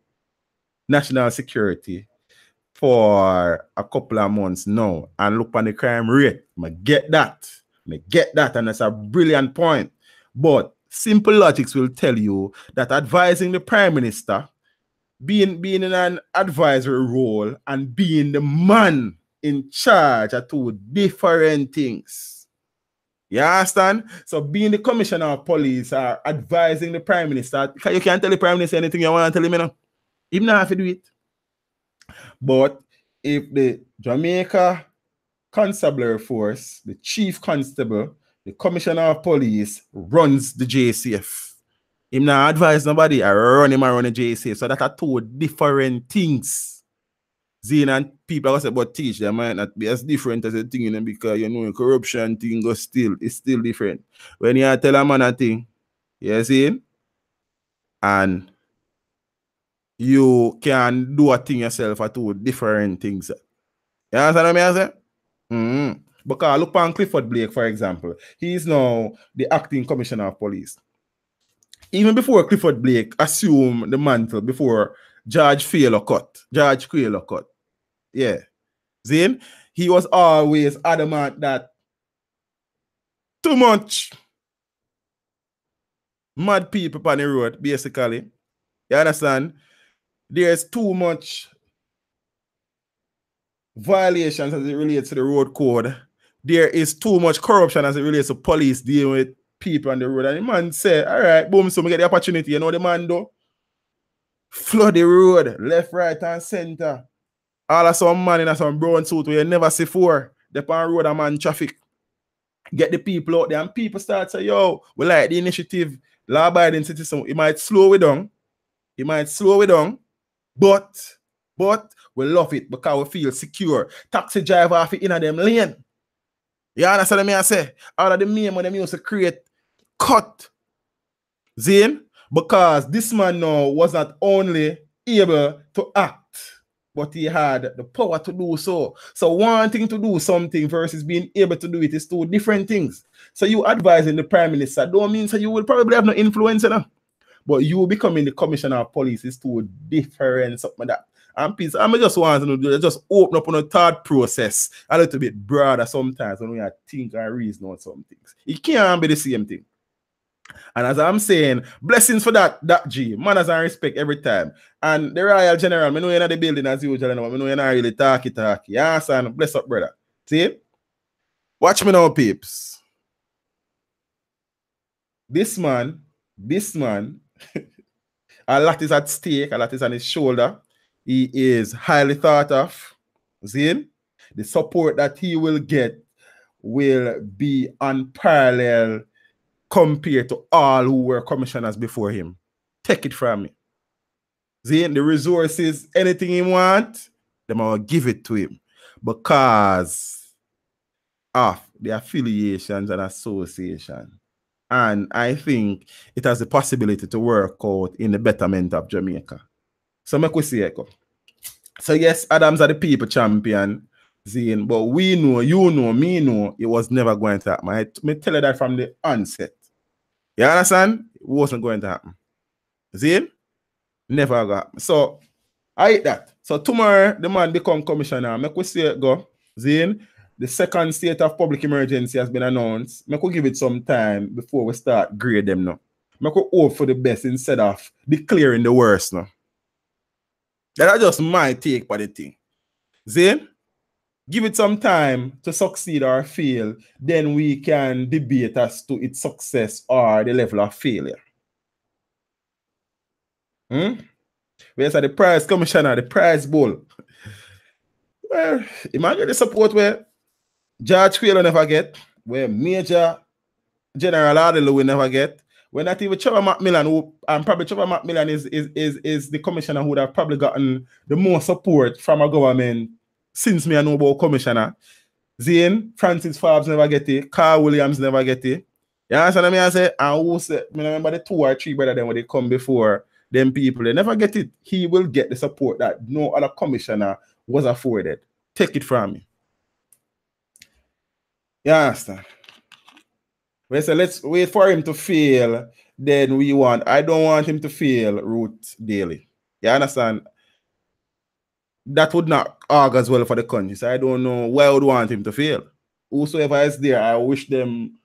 national security for a couple of months now. And look on the crime rate. I get that. And that's a brilliant point. But simple logics will tell you that advising the Prime Minister, being in an advisory role and being the man in charge are two different things. You understand? So being the Commissioner of Police or advising the Prime Minister, you can't tell the Prime Minister anything you want to tell him, you know. He not have to do it. But if the Jamaica Constabulary Force, the Chief Constable, the Commissioner of Police runs the JCF, him not advise nobody, I run him around the JCF. So that are two different things. Zine and people are saying, but teach, they might not be as different as a thing, you know, because you know corruption thing goes still, it's still different. When you tell a man a thing, you see, and you can do a thing yourself or two different things. You understand what I say? Because look on Clifford Blake, for example. He is now the acting commissioner of police. Even before Clifford Blake assumed the mantle, before George Quayle cut. Yeah. Zane, he was always adamant that too much mad people on the road, basically. You understand? There's too much violations as it relates to the road code. There is too much corruption as it relates to police dealing with people on the road. And the man said, all right, boom, so we get the opportunity. You know the man do? Flood the road, left, right, and center. All of some man in some brown suit where you never see before. They on road and man traffic. Get the people out there and people start say, yo, we like the initiative, law-abiding citizen. It might slow it down. But we love it because we feel secure. Taxi driver off in them lane. You understand what I say? All of the meme when them used to create cut. Zane, because this man now was not only able to act, but he had the power to do so. So wanting to do something versus being able to do it is two different things. So you advising the Prime Minister don't mean so you will probably have no influence in them. But you becoming the Commissioner of Police is two different something like that. And please, I just want to just open up on a thought process a little bit broader sometimes when we are think and reason on some things. It can't be the same thing. And as I'm saying, blessings for that G. Manners and respect every time. And the Royal General, I know you're not the building as usual. I know you're not really talky. Yes, and bless up, brother. See? Watch me now, peeps. This man, a lot is at stake, a lot is on his shoulder. He is highly thought of. See? The support that he will get will be unparalleled compared to all who were commissioners before him. Take it from me. See? The resources, anything he wants, them will give it to him because of the affiliations and association. And I think it has the possibility to work out in the betterment of Jamaica. So make we see it. So yes, Adams are the people champion, Zane, but we know, you know, me know, it was never going to happen. I tell you that from the onset. You understand? It wasn't going to happen. Zane? Never got. So I hate that. So tomorrow the man become commissioner. Make we see it go. Zane? The second state of public emergency has been announced. Make we give it some time before we start grade them now. Make we hope for the best instead of declaring the worst now. That's just my take for the thing. Zane, give it some time to succeed or fail, then we can debate as to its success or the level of failure. Where's the prize commissioner, the prize bowl? Well, imagine the support where George Quayle never get, where Major General Adelo will never get, when not even Trevor Macmillan, who and probably Trevor Macmillan is the commissioner who would have probably gotten the most support from a government since me I know about commissioner. Zane, Francis Forbes never get it, Carl Williams never get it. You understand what I say? And who said, I remember the 2 or 3 brother then when they come before them people, they never get it. He will get the support that no other commissioner was afforded. Take it from me. You understand? We say, let's wait for him to fail. Then I don't want him to fail Root Daily. You understand? That would not argue as well for the country. So I don't know why I would want him to fail. Whosoever is there, I wish them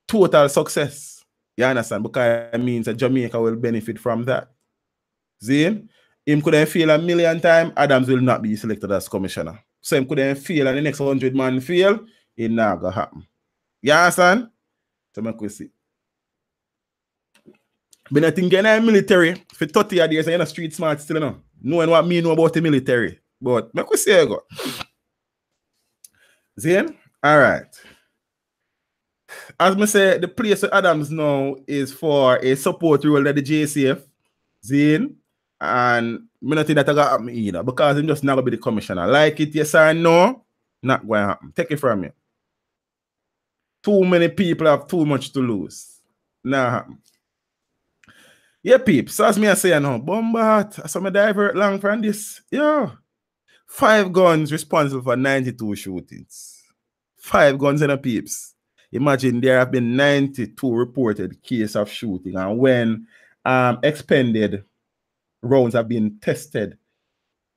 total success. You understand? Because it means that Jamaica will benefit from that. See? Him couldn't fail a million times, Adams will not be selected as commissioner. So him couldn't fail and the next 100 man fail, it not gonna happen. You understand? So make we see. But I think in the military for 30 years, you're not street smart still, you know. Knowing what me know about the military. But make we see how go. Zane? All right. As I say, the place with Adams now is for a support role at the JCF. Zane? And I don't think that gonna happen either because I'm just not gonna be the commissioner. Like it, yes or no, not going to happen. Take it from me. Too many people have too much to lose. Not happen. Yeah, peeps. So as me I say now, Bombat, so I divert long from this. Yeah. 5 guns responsible for 92 shootings. 5 guns in a peeps. Imagine there have been 92 reported cases of shooting, and when expended rounds have been tested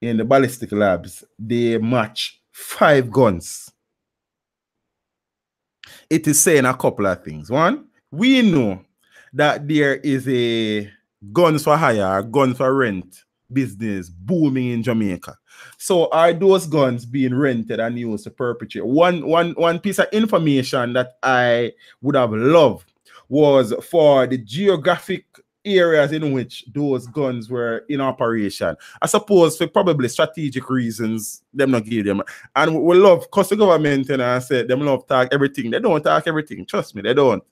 in the ballistic labs, they match 5 guns. It is saying a couple of things. One, we know that there is a guns for hire, guns for rent business booming in Jamaica. So are those guns being rented and used to perpetrate? One piece of information that I would have loved was for the geographic areas in which those guns were in operation. I suppose for probably strategic reasons, them not give them. And we love, because the government, and I said, them love talk everything. They don't talk everything. Trust me, they don't.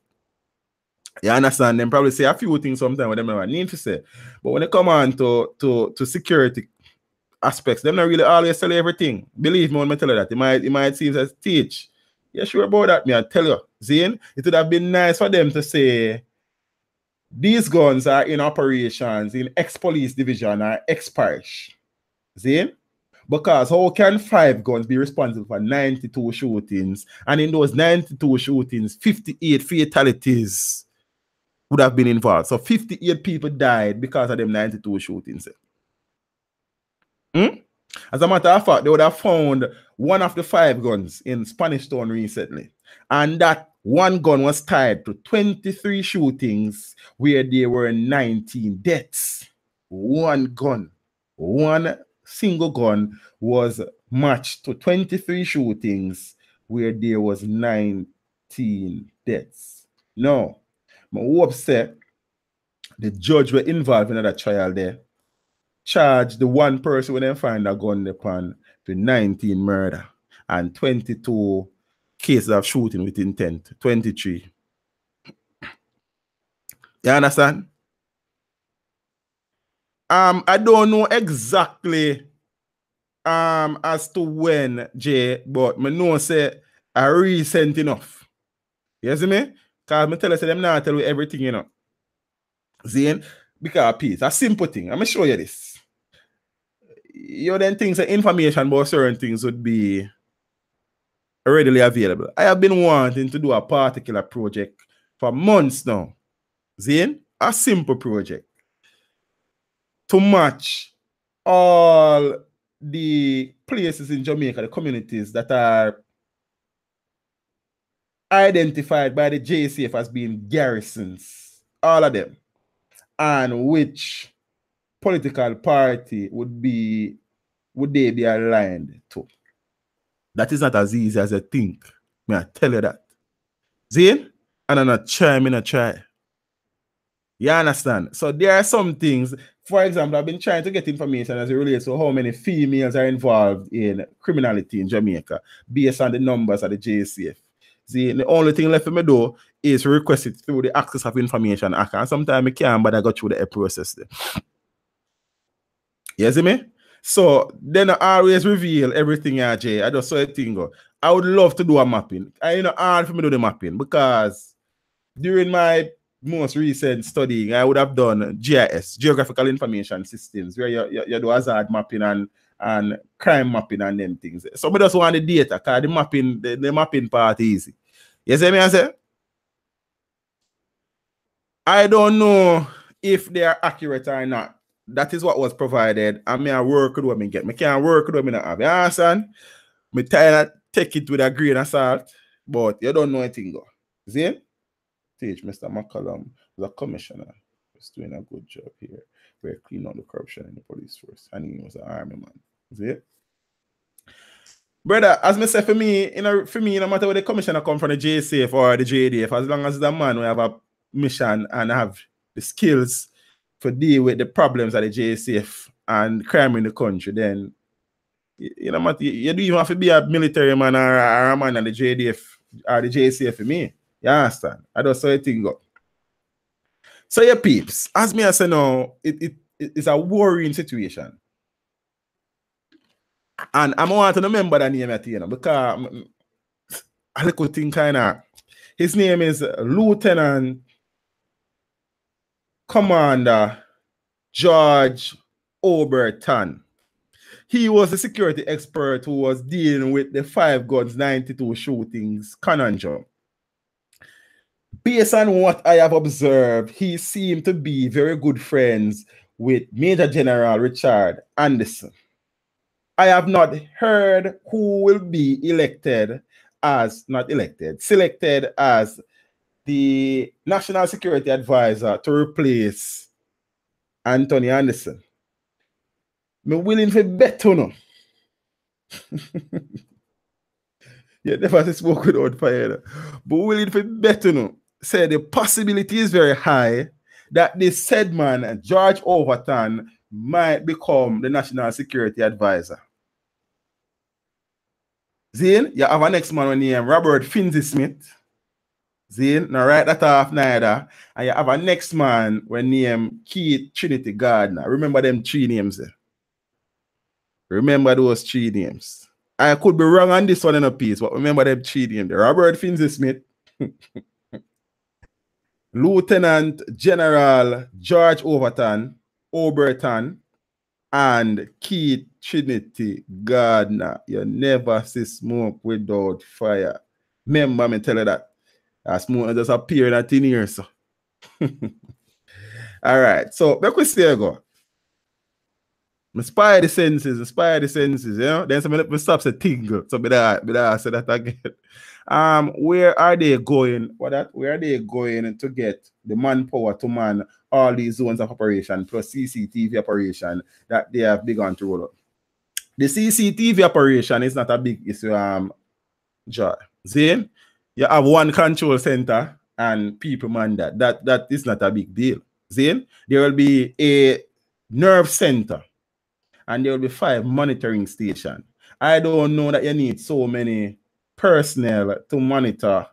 You understand? Them probably say a few things sometimes what them never need to say. But when they come on to security aspects, them not really always tell you everything. Believe me when I tell you that. It might seem as teach. Yeah, sure about that, me I tell you. Zane, it would have been nice for them to say these guns are in operations in ex-police division or ex-parish. Zane? Because how can 5 guns be responsible for 92 shootings? And in those 92 shootings, 58 fatalities would have been involved. So 58 people died because of them 92 shootings. As a matter of fact, they would have found one of the 5 guns in Spanish Town recently. And that one gun was tied to 23 shootings where there were 19 deaths. One gun, one single gun was matched to 23 shootings where there was 19 deaths. Now, I'm upset the judge were involved in that trial there. Charged the one person when they find a gun upon to 19 murder and 22 cases of shooting with intent. 23. You understand? I don't know exactly as to when, Jay, but I know say a recent enough. You see me? Because I tell you, them now tell you everything, you know. Zane, because peace, a simple thing. I'm gonna show you this. You then think that information about certain things would be readily available. I have been wanting to do a particular project for months now. Zane, a simple project to match all the places in Jamaica, the communities that are identified by the JCF as being garrisons, all of them, and which political party would they be aligned to. That is not as easy as I think. May I tell you that. Zane? And I'm not try. You understand? So there are some things, for example, I've been trying to get information as it relates to how many females are involved in criminality in Jamaica based on the numbers of the JCF. See, the only thing left for me do is request it through the Access of Information Act. And sometimes I can't, but I go through the process there. You see me? So then I always reveal everything, Jay. I just saw a thing. I would love to do a mapping. I hard for me to do the mapping because during my most recent studying, I would have done GIS, Geographical Information Systems, where you do hazard mapping and crime mapping and them things. So I just want the data, because the mapping part easy. You see me I say? I don't know if they are accurate or not. That is what was provided. I mean, I work with what I get. I can't work with what I not have. You understand? I try to take it with a grain of salt, but you don't know anything. Go. See? Teach Mr. McCallum was a commissioner. He's doing a good job here. Very clean on the corruption in the police force. And he was an army man. See? Brother, as I say, for me, no matter where the commissioner come from, the JSAF or the JDF, as long as the man will have a mission and have the skills to deal with the problems of the JSAF and crime in the country, then you don't even have to be a military man or a man in the JDF or the JSAF for me. You understand? I don't say anything go. So your peeps, as me I say now, it's a worrying situation. And I want to remember that name at you know, because I little thing kind of his name is Lieutenant Commander George Oberton. He was a security expert who was dealing with the 5 guns, 92 shootings conundrum. Based on what I have observed, he seemed to be very good friends with Major General Richard Anderson. I have not heard who will be selected as the National Security Advisor to replace Anthony Anderson. I'm willing to bet on him. Yeah, never spoke without fire. But willing to bet on him. Say the possibility is very high that this said man, George Overton, might become the National Security Advisor. Zane, you have a next man named Robert Finzi Smith. Zane, now write that off neither. And you have a next man named Keith Trinity Gardner. Remember them 3 names there. Remember those 3 names. I could be wrong on this one in a piece, but remember them 3 names. Robert Finzi Smith, Lieutenant General George Oberton, and Keith Trinity Gardner. You never see smoke without fire. Remember me tell you that. Smoke just appear in a thin ear. So. All right. So, let me see go. Inspire the senses, you know? Then somebody stop say tingle. So, I say that again. Where are they going? Where are they going to get the manpower to man all these zones of operation plus CCTV operation that they have begun to roll out? The CCTV operation is not a big issue, Zane. You have one control center and people man that. That is not a big deal. Zane, there will be a nerve center and there will be 5 monitoring stations. I don't know that you need so many personnel to monitor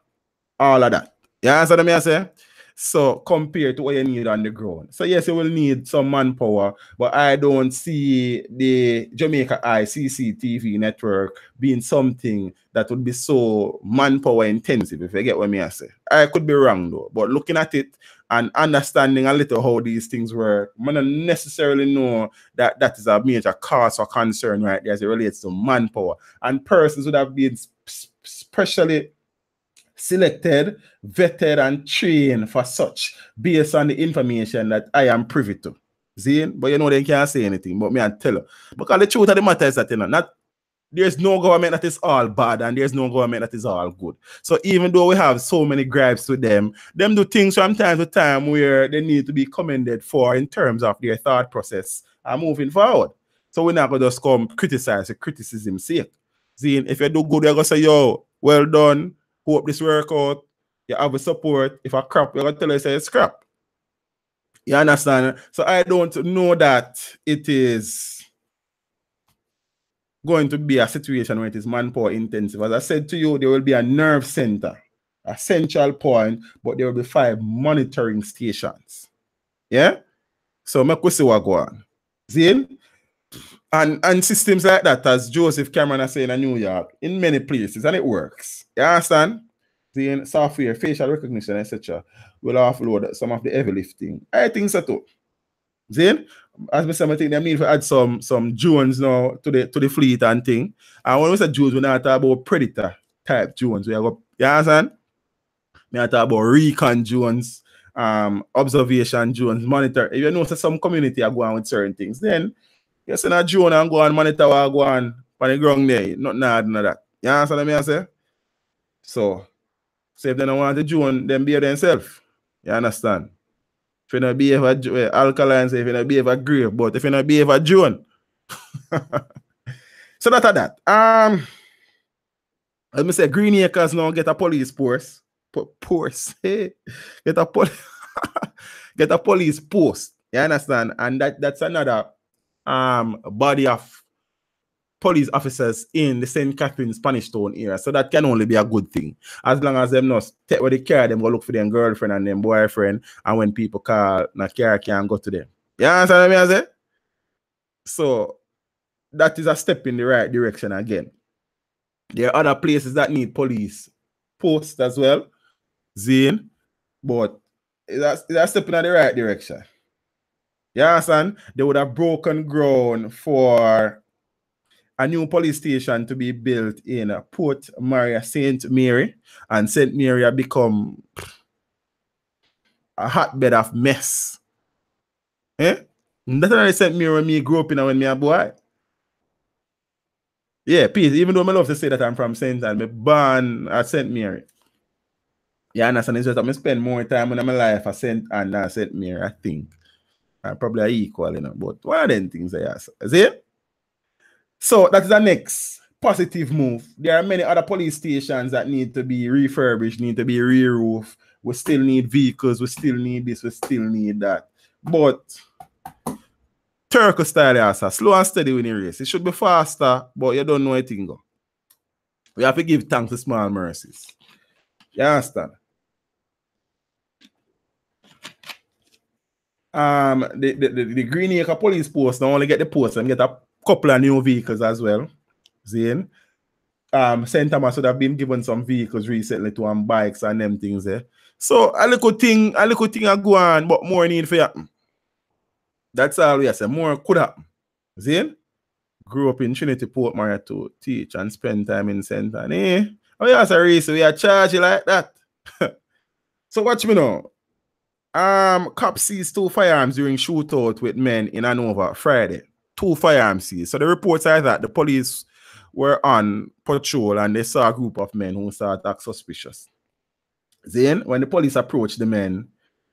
all of that. You understand what I say? So compared to what you need on the ground. So yes, you will need some manpower, but I don't see the Jamaica Eye CCTV network being something that would be so manpower intensive, if you get what I say. I could be wrong though, but looking at it and understanding a little how these things work, I don't necessarily know that that is a major cause or concern right there as it relates to manpower. And persons would have been specially selected, vetted, and trained for such based on the information that I am privy to. Zane, but you know they can't say anything, but me and tell you. Because the truth of the matter is that there's no government that is all bad and there's no government that is all good. So even though we have so many gripes with them do things from time to time where they need to be commended for in terms of their thought process and moving forward. So we're not going to just come criticize the criticism sake. Zane, if you do good, you're going to say, yo, well done. Hope this work out. You have a support. If I crap, you're going to tell us it's crap. You understand? So I don't know that it is going to be a situation where it is manpower intensive. As I said to you, there will be a nerve center, a central point, but there will be 5 monitoring stations. Yeah? So make we see what go on. Zane? And systems like that, as Joseph Cameron is saying in New York, in many places, and it works. You understand? The software, facial recognition, etc., will offload some of the heavy lifting. I think so too. Zane, as I said, I think they need to add some drones now to the fleet and thing. And when we say drones, we're not talking about predator type drones. We have got, you understand? We are talking about recon drones, observation drones, monitor. If you notice some community are going with certain things, then you send a drone and go and monitor what go on the ground there. Nothing hard than that. You understand what I say? So if they don't want the drone, then behave themselves. You understand? If you not behave a alkaline, say if you not behave a grave, but if you not behave a drone. So that. Let me say Green Acres now get a police force. Get a get a police post. You understand? And that's another body of police officers in the St. Catherine Spanish Town area. So that can only be a good thing. As long as them not take where they carry them, go look for them girlfriend and them boyfriend, and when people call, na car can go to them. You understand what I say? So that is a step in the right direction again. There are other places that need police posts as well, Zane, but it's a step in the right direction. You understand? They would have broken ground for a new police station to be built in Port Maria St. Mary, and St. Mary have become a hotbed of mess. That's why St. Mary when me grew up in when me a boy. Yeah, peace. Even though I love to say that I'm from St. Anne, I'm born at St. Mary. Yeah, understand? It's just that I spend more time in my life at St. Anne than St. Mary, I think. I probably are equal, but one of them things I ask. See? So that is the next positive move. There are many other police stations that need to be refurbished, need to be re-roofed. We still need vehicles, we still need this, we still need that. But Turco style also, slow and steady when you race. It should be faster, but you don't know anything. We have to give thanks to small mercies. You understand? The Green Acre police post not only get the post and get a couple of new vehicles as well. Zane. St. Thomas would have been given some vehicles recently to bikes and them things there. So a little thing I go on, but more need for happen. That's all we say. More could happen. Zane? Grew up in Trinity Port Maria to teach and spend time in St. Anne. Oh, yeah, sorry, so we are charging like that. So watch me now. Cops seized 2 firearms during shootout with men in Hanover Friday. 2 firearms seized. So the reports are that the police were on patrol and they saw a group of men who started to act suspicious. Then, when the police approached the men,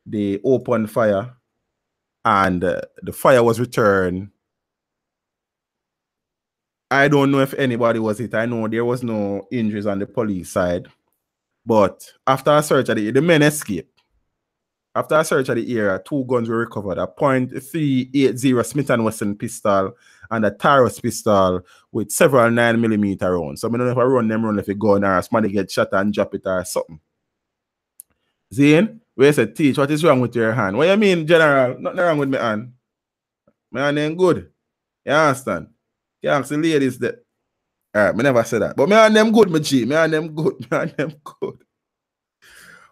they opened fire and the fire was returned. I don't know if anybody was hit. I know there was no injuries on the police side. But after a search of the men escaped. After a search of the area, 2 guns were recovered, a .380 Smith & Wesson pistol and a Taurus pistol with several 9mm rounds. So I don't know if I run if it go on or somebody get shot and drop it or something. Zane, where said, teach, what is wrong with your hand? What you mean, General? Nothing wrong with my hand. My hand ain't good. You understand? You ask the ladies that. Alright, I never said that. But my hand them good, my G. My hand them good. My hand them good.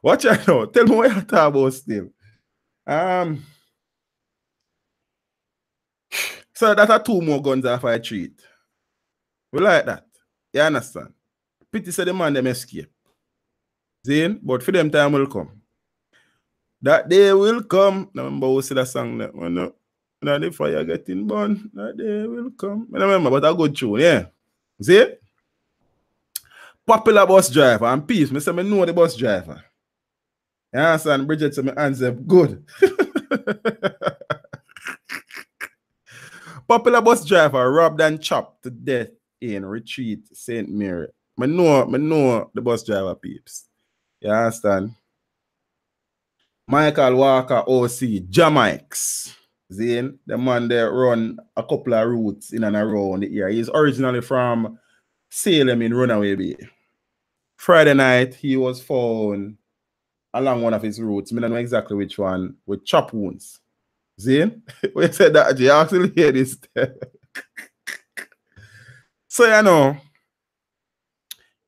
Watch out now. Tell me what you're talking about still. So that are 2 more guns after I treat. We like that. You understand? Pity say the man them escape. Zane, but for them time will come. That day will come. I remember who said that song that one. Now the fire getting burned. That day will come. I remember, but a good tune, yeah. See? Popular bus driver and peace. I say I know the bus driver. You understand? Bridget said my hands up good. Popular bus driver robbed and chopped to death in Retreat, St. Mary. I know the bus driver peeps. You understand? Michael Walker OC, Jamaics. Zane, the man there run a couple of routes in and around the area. He's originally from Salem in Runaway Bay. Friday night, he was found along one of his routes. I don't know exactly which one, with chop wounds. Zane, we said that, you actually hear this. So, you know,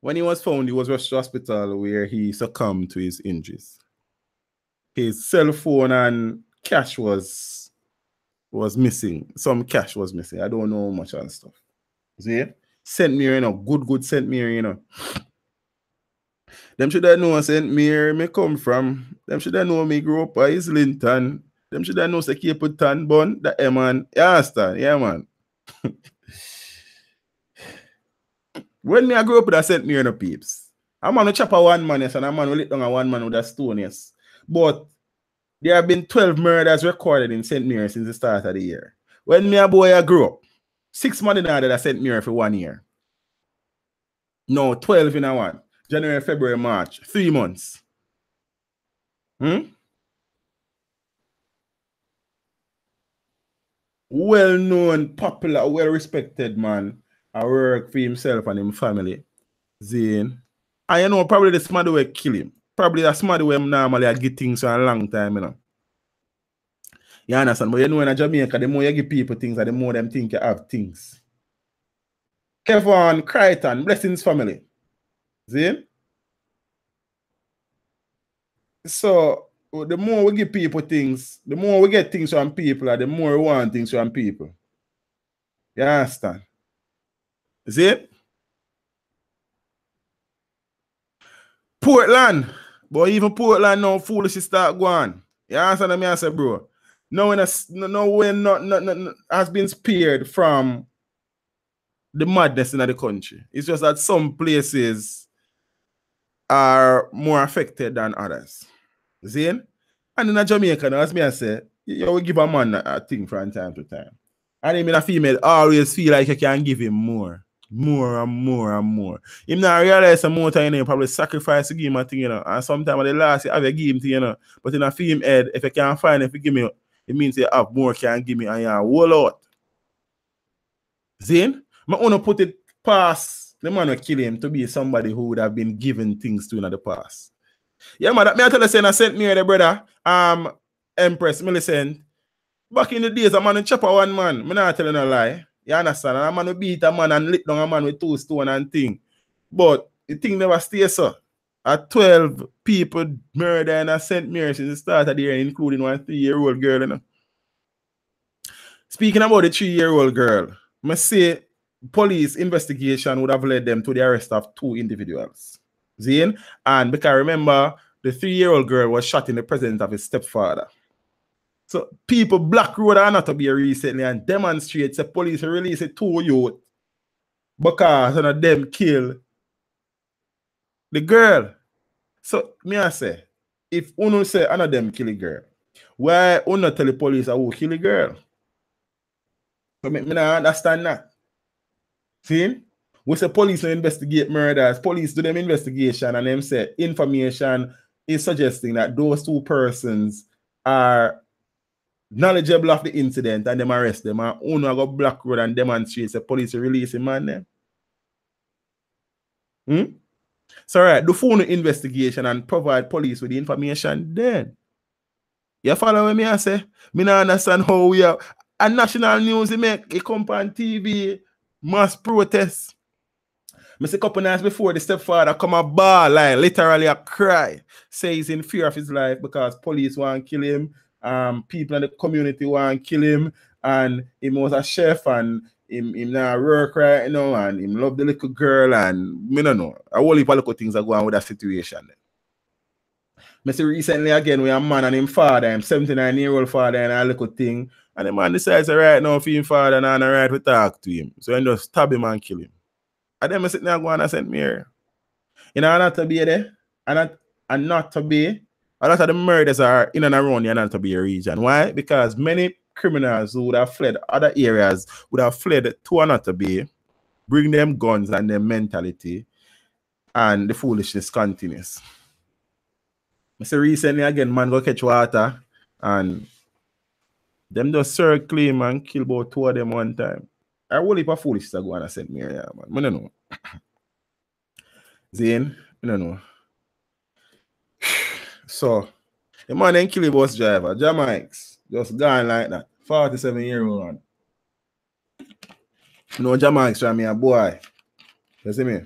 When he was found, he was rushed to hospital where he succumbed to his injuries. His cell phone and cash was missing. Some cash was missing. I don't know much and stuff. See? St. Mary, you know, good St. Mary, you know. Them should have known St. Mary me come from. Them should have known me grew up at Islington. Them should have known say Cape Town bun. That man. You understand? Yeah, man. When me I grew up with a St. Mary no peeps. I'm on a chop a one man, yes, and a man will lit down a one man with a stone, yes. But there have been 12 murders recorded in St. Mary since the start of the year. When me a boy I grew up, 6 months in order at St. Mary for 1 year. No, 12 in a one. January, February, March. 3 months. Well-known, popular, well-respected man. I work for himself and his family. Zane. And you know, probably the somebody will kill him. Probably the somebody will normally get things for a long time, you know. You understand? But you know, in Jamaica, the more you give people things, the more them think you have things. Kevin, Crichton, Blessings family. See? So, the more we give people things, the more we get things from people, the more we want things from people. You understand? See? Portland. But even Portland now, foolish start going. You understand what I say, bro? No one has been spared from the madness in the country. It's just that some places are more affected than others. See? And in Jamaica, as me I say, you will give a man a thing from time to time. And even a female always feel like you can give him more and more and more. Him not realize some more time, you probably sacrifice to give him a thing, you know. And sometimes at the last, you have to give him thing, you know. But in a female head, if you can't find it, if you give me, it means you have more can give me and you whole out. Zane, I want to put it past the man who kill him to be somebody who would have been given things to in the past. Yeah, man, that me I tell you, saying I sent me the brother, Empress Millicent. Back in the days, a man who chop a one man. Me not telling a lie. You understand? And a man who beat a man and lit down a man with 2 stones and thing. But the thing never stays so. At 12 people murdered in a St. Mary since the start of the year, including one 3-year-old girl, you know. Speaking about the 3-year-old girl, I say police investigation would have led them to the arrest of 2 individuals. Zane? And because remember, the 3-year-old girl was shot in the presence of his stepfather. So people block road and not to be recently and demonstrate the police release it 2 youth because one of them kill the girl. So me I say, if uno say one of them kill the girl, why uno tell the police who kill the girl? So me not understand that. See? We say police don't investigate murders, police do them investigation and them say information is suggesting that those 2 persons are knowledgeable of the incident and them arrest them and uno go block road and demonstrate the police release him man them. So right, do phone investigation and provide police with the information then. You follow what me I say? Me not understand how we are. And national news it come on TV, mass protests. I see a couple nights before the stepfather come a ball, like literally a cry. Say he's in fear of his life because police want to kill him. People in the community want to kill him, and he was a chef and him now work right now, and him love the little girl, and me don't know. A whole heap of little things are going on with that situation. I see recently again we a man and him father, him 79-year-old father and a little thing, and the man decides right now for him father and I'm right to talk to him. So he just stab him and kill him. And then I sit there and go on and St. Mary. You know, not to be there, and not to be. A lot of the murders are in and around the Anatomy region. Why? Because many criminals who would have fled other areas would have fled to Anatomy, bring them guns and their mentality, and the foolishness continues. I say recently again, man go catch water, and them just circle him and kill about 2 of them one time. I will heap of foolishness go on and St. Mary, man. I don't know. Zane, I don't know. So, the man then kill the bus driver, Jamaics, just gone like that. 47-year-old man. You know, Jamaics from me a boy. You see me?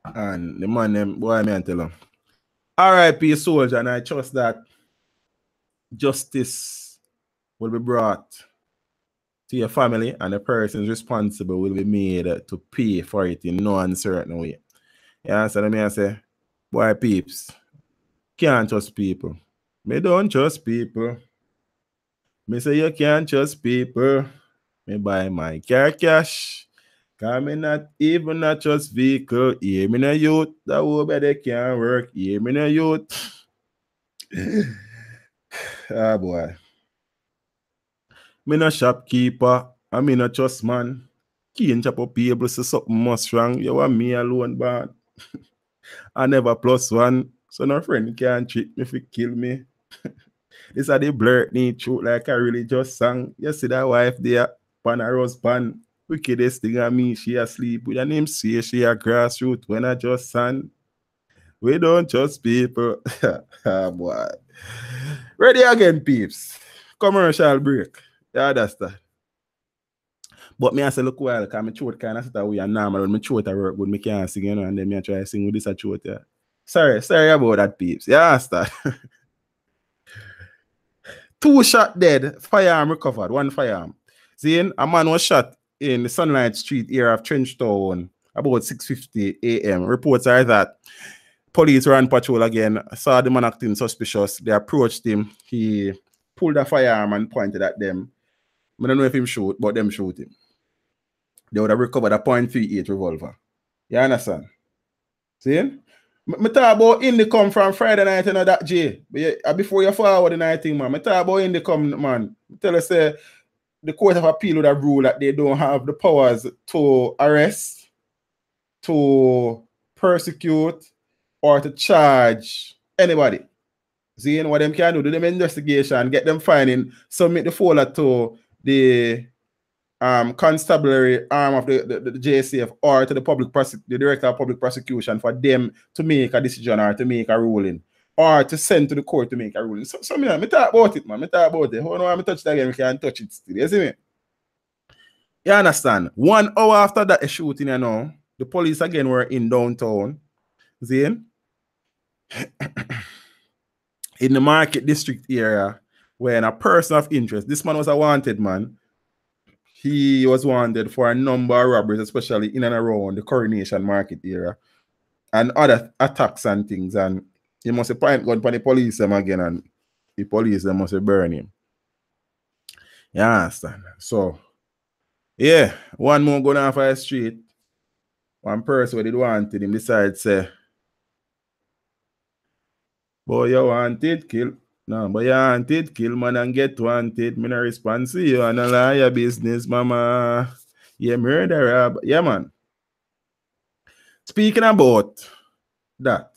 And the man, them, boy, I tell him, R.I.P. soldier, and I trust that justice will be brought to your family and the persons responsible will be made to pay for it in no uncertain way. You understand me? I say, boy, peeps, can't trust people. Me don't trust people. Me say you can't trust people. Me buy my car cash. Cause me not even not trust vehicle. Hear me no youth. That will be they can't work. Hear me no youth. Ah boy. Me no shopkeeper. I mean no trust man. Can't chop up people say something must wrong. You want me alone, bad. I never plus one. So no friend can't treat me if he kill me. This are the blurt me truth like I really just sang. You see that wife there, pan a rose pan. Wickedest thing on me, she asleep. With her name say she a grassroots when I just sang. We don't trust people. Ah, boy. Ready again, peeps. Commercial break. Yeah, that's that. But me I say look well, because my throat kind of sit away and normal when my throat I work good, me can't sing, you know, and then me I try to sing with this a throat, yeah. Sorry about that, peeps. Yeah, that's that. 2 shot dead, firearm recovered, 1 firearm. See, a man was shot in the Sunlight Street area of Trenchtown about 6:50 a.m. Reports are that police ran patrol again, saw the man acting suspicious. They approached him. He pulled a firearm and pointed at them. I don't know if him shoot, but them shoot him. They would have recovered a .38 revolver. You understand? See? Me talk about in the come from Friday night, you know that J. Before you forward the night thing, man. Me talk about in the come, man. Tell us the Court of Appeal would have ruled that they don't have the powers to arrest, to persecute, or to charge anybody. See, what them can do them investigation, get them finding, submit the folder to the constabulary arm of the JCF or to the the director of public prosecution for them to make a decision or to make a ruling or to send to the court to make a ruling. So me talk about it, man. Me talk about it. How no I touch it again, we can touch it still. You see me? You understand? 1 hour after that shooting, you know, the police again were in downtown. See? In the Market District area, when a person of interest, this man was a wanted man. He was wanted for a number of robberies, especially in and around the Coronation Market area and other attacks and things. And he must have point gun for the police them again, and the police them must have burn him. You understand? So, yeah, one more going off the street. One person who did wanted him decided to say, boy, you wanted, kill. No, but you wanted, kill man and get wanted. Me no response to you and a lie your business, mama. You murderer. Yeah, man. Speaking about that,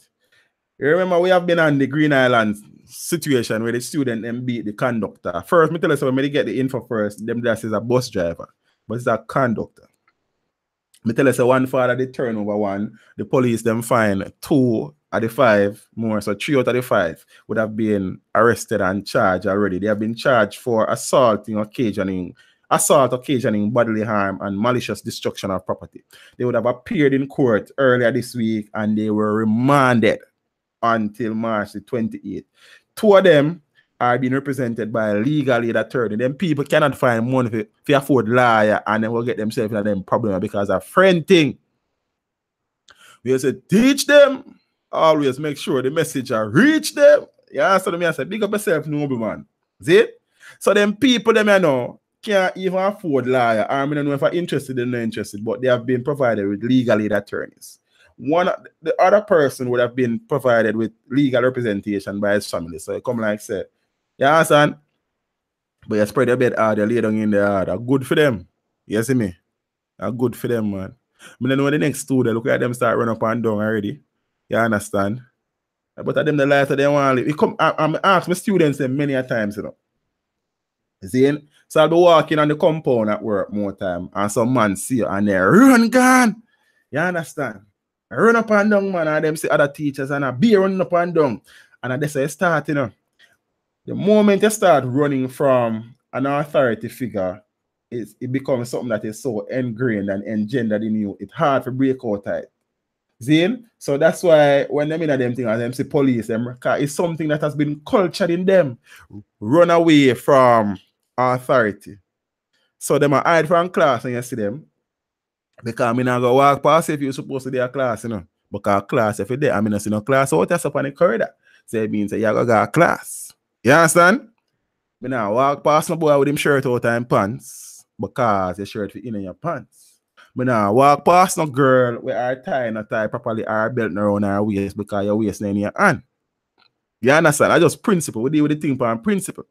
you remember we have been on the Green Island situation where the student them beat the conductor. First, me tell you something, me get the info first. Them that is a bus driver, but it's a conductor. Me tell you so one father they turn over one, the police them find 2 of the 5 more, so 3 out of the 5 would have been arrested and charged already. They have been charged for assault occasioning bodily harm and malicious destruction of property. They would have appeared in court earlier this week and they were remanded until March the 28th. 2 of them are being represented by a legal aid attorney. Then people cannot find money to afford lawyer and then will get themselves in a them problem because a friend thing. We say teach them, always make sure the message reach them. Yeah, so me I say big up yourself, noble man. See it? So them people them you know can't even afford lawyer. I don't know if I'm interested or not interested, but they have been provided with legal aid attorneys. The other person would have been provided with legal representation by his family. So come like say, yeah, son, but you spread your bed hard, you lay down in the hard. Good for them. You see me? Good for them, man. I don't know the next 2 they look at them start running up and down already. You understand? But at them the life that they want to live. I'm ask my students them many a times, you know. See? So I'll be walking on the compound at work more time and some man see you and they run gone. You understand? Run up and down, man, and them see other teachers and a be running up and down. And they say start, you know. The moment you start running from an authority figure, it becomes something that is so ingrained and engendered in you. It's hard to break out of it. Zane? So that's why when them in a them thing, and them say police, them it's something that has been cultured in them. Run away from authority. So them are hide from class and you see them. Because I'm not go walk past if you're supposed to be a class, you know. Because class, if you're there, I'm not see no class out that's up on the corridor. So it means that you go a class. You understand? Me now walk past my boy with him shirt out and pants. Because your shirt fit in your pants. Me now walk past no girl with her tie not tie properly, her belt around her waist because your waist in your hand. You understand? I just principle. We deal with the thing on principle.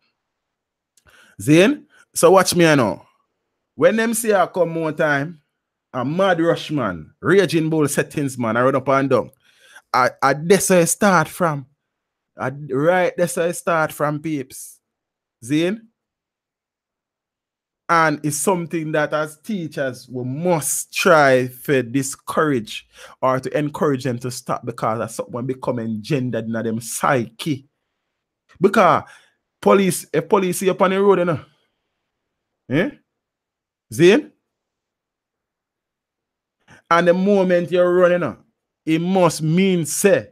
Zane? So watch me now. When them say I come more time, a mad rush man, raging bull settings man, I run up and down. That's where I start from. Right, that's where I start from, peeps. Zane? And it's something that as teachers we must try to discourage or to encourage them to stop because that's something becoming gendered in them psyche. Because if police see up on the road, you know, eh? Zane? And the moment you're running, it must mean say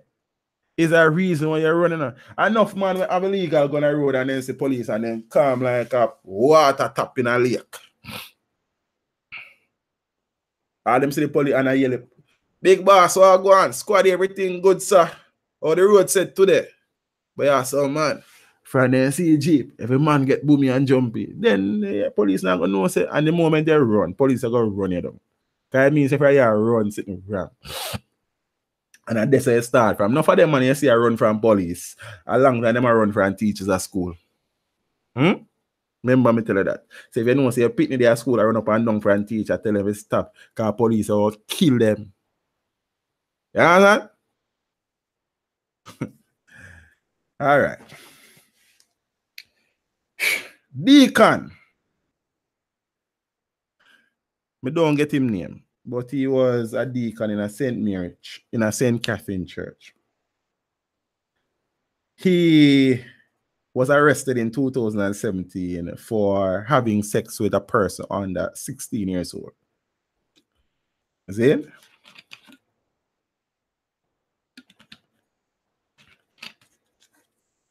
is a reason why you're running. Enough man have illegal gun on the road and then see police and then come like a water tap in a lake. All them see the police and I yell, big boss, so I go on, squad everything good, sir. Or the road said today. But yeah, so man, from then see a jeep, every man get boomy and jumpy. Then police not gonna know say, and the moment they run, police are gonna run you down. Because it means if I run sitting wrong. And that's where you start from. Enough of them man you see I run from police. Along with them I run from teachers at school. Remember me tell you that. So if you know say you pick me there at school, I run up and down from teacher, tell them to stop. Because police will kill them. You understand? All right. Deacon. Me don't get him name, but he was a deacon in a St. Catherine church. He was arrested in 2017 for having sex with a person under 16 years old. See it?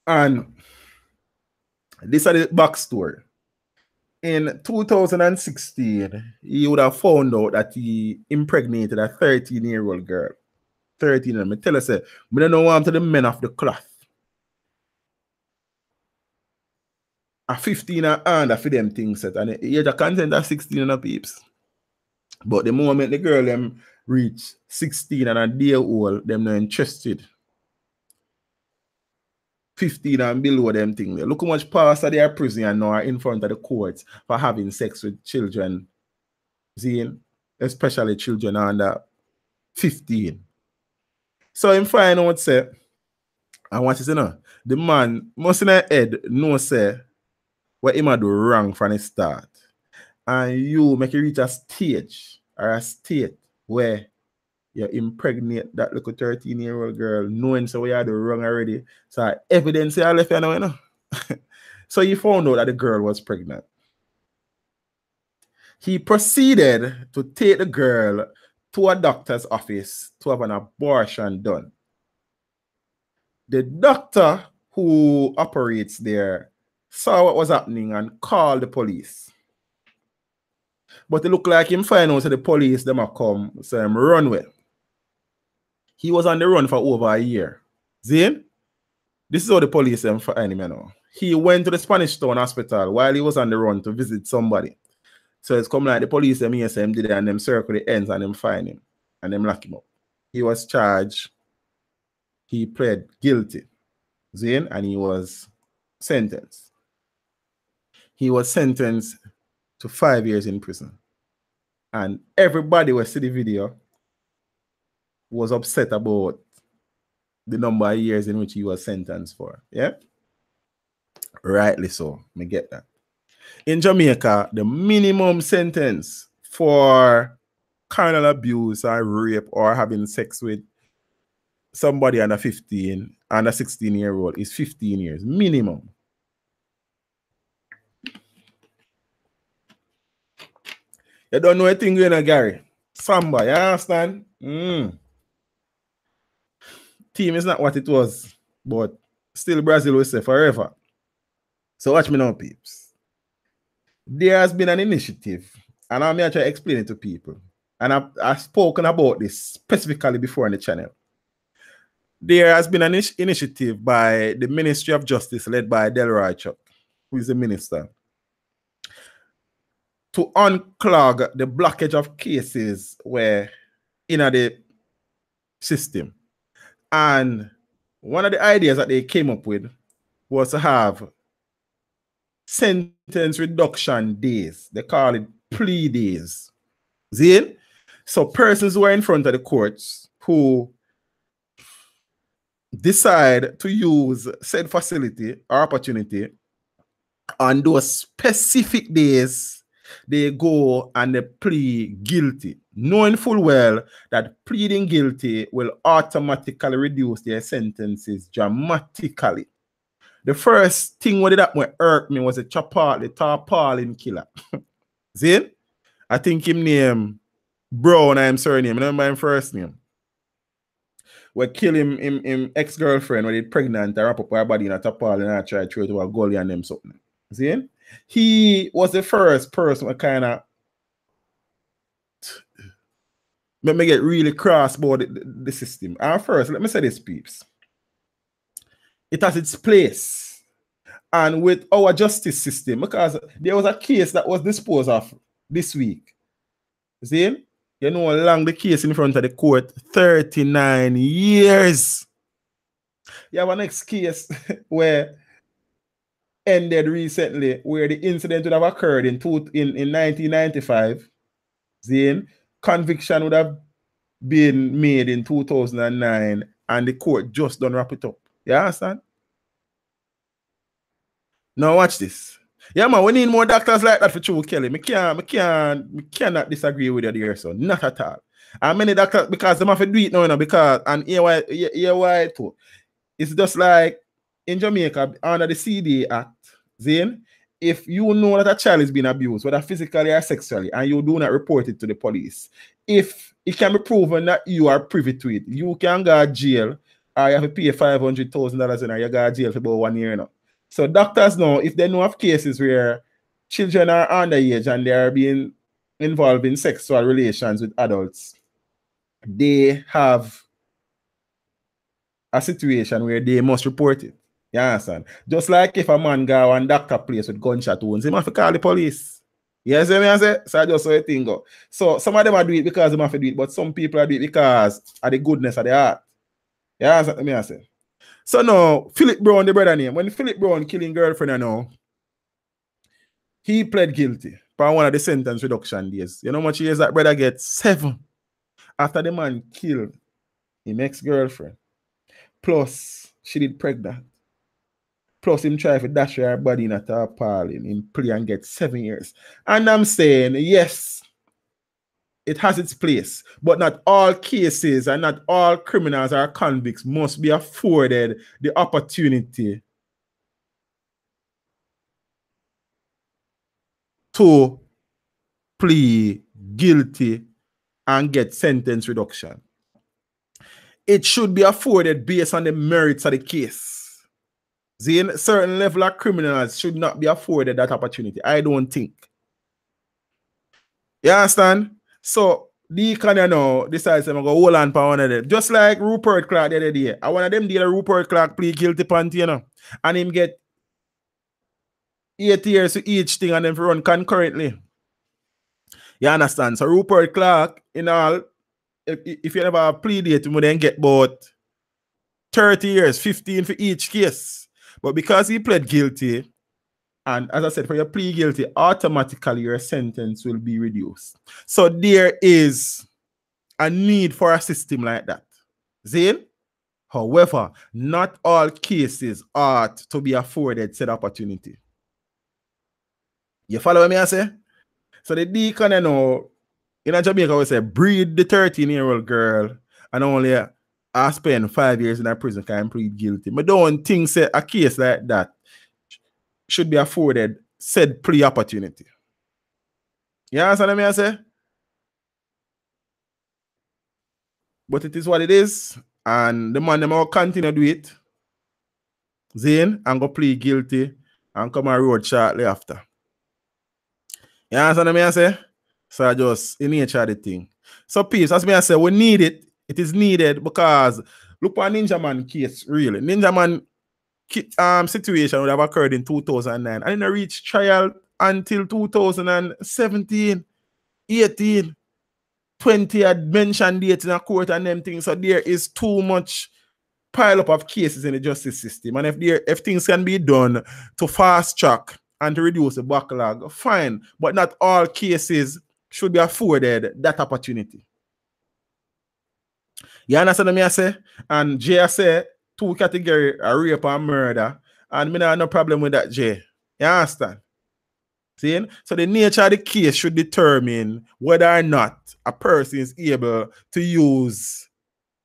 And this is the backstory. In 2016, he would have found out that he impregnated a 13-year-old girl. 13, and I tell you, say, I don't know what to the men of the cloth. A 15 and under for them things set. And the age of consent at 16 and a peeps. But the moment the girl them reach 16 and a day old, them not interested. 15 and below them thing. Look how much pastor they are prison and now are in front of the courts for having sex with children. See, especially children under 15. So in final would say, and what is you know, the man must in her head know say what him do wrong from the start. And you make it reach a stage or a state where you impregnate that little 13-year-old girl, knowing so you do wrong already. So evidence you left you know. So he found out that the girl was pregnant. He proceeded to take the girl to a doctor's office to have an abortion done. The doctor who operates there saw what was happening and called the police. But it looked like him find out so the police them come, so him run away. He was on the run for over a year. Zane, this is how the police find him now. He went to the Spanish Town Hospital while he was on the run to visit somebody. So it's come like the police them here say him did it and them circle the ends and them find him and them lock him up. He was charged. He pled guilty. Zane, and he was sentenced. He was sentenced to 5 years in prison. And everybody who see the video was upset about the number of years in which he was sentenced for. Yeah? Rightly so. Me get that. In Jamaica, the minimum sentence for carnal abuse or rape or having sex with somebody under 15 and a 16-year-old is 15 years. Minimum. You don't know a thing going on, Gary. Samba, you understand? team is not what it was, but still Brazil will say forever. So watch me now, peeps. There has been an initiative, and I'm here to explain it to people. And I've spoken about this specifically before on the channel. There has been an initiative by the Ministry of Justice led by Galore, who is the minister, to unclog the blockage of cases where in the system. And one of the ideas that they came up with was to have sentence reduction days. They call it plea days. See? So persons who are in front of the courts who decide to use said facility or opportunity on those specific days, they go and they plead guilty, knowing full well that pleading guilty will automatically reduce their sentences dramatically. The first thing what did that hurt me was the tarpaulin killer. See? I think him name Brown, I'm surname. I remember him first name. We kill him ex-girlfriend when he's pregnant and wrap up her body in a tarpaulin and try to throw it to a gully and them something. See? He was the first person who kind of made me get really cross about the system. And first, let me say this, peeps. It has its place. And with our justice system, because there was a case that was disposed of this week. See? You know how long the case in front of the court? 39 years. You have a next case where ended recently, where the incident would have occurred in 1995. Then conviction would have been made in 2009, and the court just don't wrap it up. You understand? Now watch this. Yeah, man, we need more doctors like that for True Kelly. Me cannot disagree with you there, so not at all. And many doctors, because they have to do it now, because, and here why too. It's just like in Jamaica, under the CD Act, Zane, if you know that a child is being abused, whether physically or sexually, and you do not report it to the police, if it can be proven that you are privy to it, you can go to jail, or you have to pay $500,000 and you go to jail for about 1 year now. So doctors know, if they know of cases where children are underage and they are being involved in sexual relations with adults, they have a situation where they must report it. You understand? Just like if a man go and doctor place with gunshot wounds, he must have to call the police. You see what I say? So I just saw a thing go. So some of them are doing it because they have to do it, but some people are doing it because of the goodness of the heart. You understand what I say? So now, Philip Brown, the brother name, when Philip Brown killing girlfriend now, he pled guilty for one of the sentence reduction days. You know how much years that brother gets? 7. After the man killed his ex-girlfriend. Plus, she did pregnant. Plus, him try to dash her body in a tarpaulin, him play and get 7 years. And I'm saying, yes, it has its place, but not all cases and not all criminals or convicts must be afforded the opportunity to plead guilty and get sentence reduction. It should be afforded based on the merits of the case. See, certain level of criminals should not be afforded that opportunity. I don't think. You understand? So, the kind of now decides to go hold on for one of them. Just like Rupert Clark the other day. I one of them did a Rupert Clark plead guilty panty, you know. And him get 8 years to each thing and then run concurrently. You understand? So Rupert Clark, in all, if you never plead it, you would then get about 30 years, 15 for each case. But because he pled guilty, and as I said, for your plea guilty, automatically your sentence will be reduced. So there is a need for a system like that. Zane? However, not all cases ought to be afforded said opportunity. You follow what I say? So the deacon, you know, in Jamaica, we say, breed the 13-year-old girl and only I spend 5 years in a prison because I'm plead guilty. But don't think say a case like that should be afforded said plea opportunity. You understand what I say? But it is what it is. And the man them will continue do it. Zane and go plead guilty and come on road shortly after. You understand what I say? So just in nature of the thing. So peace, as me I say, we need it. It is needed because look at Ninja Man case, really. Ninja Man situation would have occurred in 2009 and it didn't reach trial until 2017, 18, 20 had mentioned dates in a court and them things. So there is too much pile up of cases in the justice system. And if things can be done to fast track and to reduce the backlog, fine. But not all cases should be afforded that opportunity. You understand what I say? And Jay say two categories are rape and murder. And me not have no problem with that, Jay. You understand? See? So the nature of the case should determine whether or not a person is able to use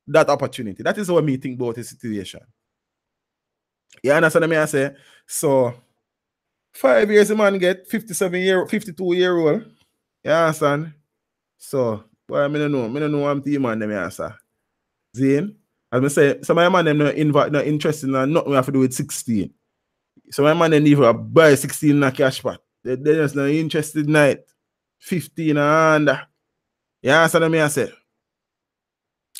that opportunity. That is what me think about the situation. You understand what I say? So 5 years the man get 52-year-old. You understand? So, boy, I don't know. I don't know what I'm team man them answer. Zane, as I say, some of my man them not interested in nothing we have to do with 16. So my man them even buy 16 in a cash pot. They just not interested in it. 15 and under. You understand what I say?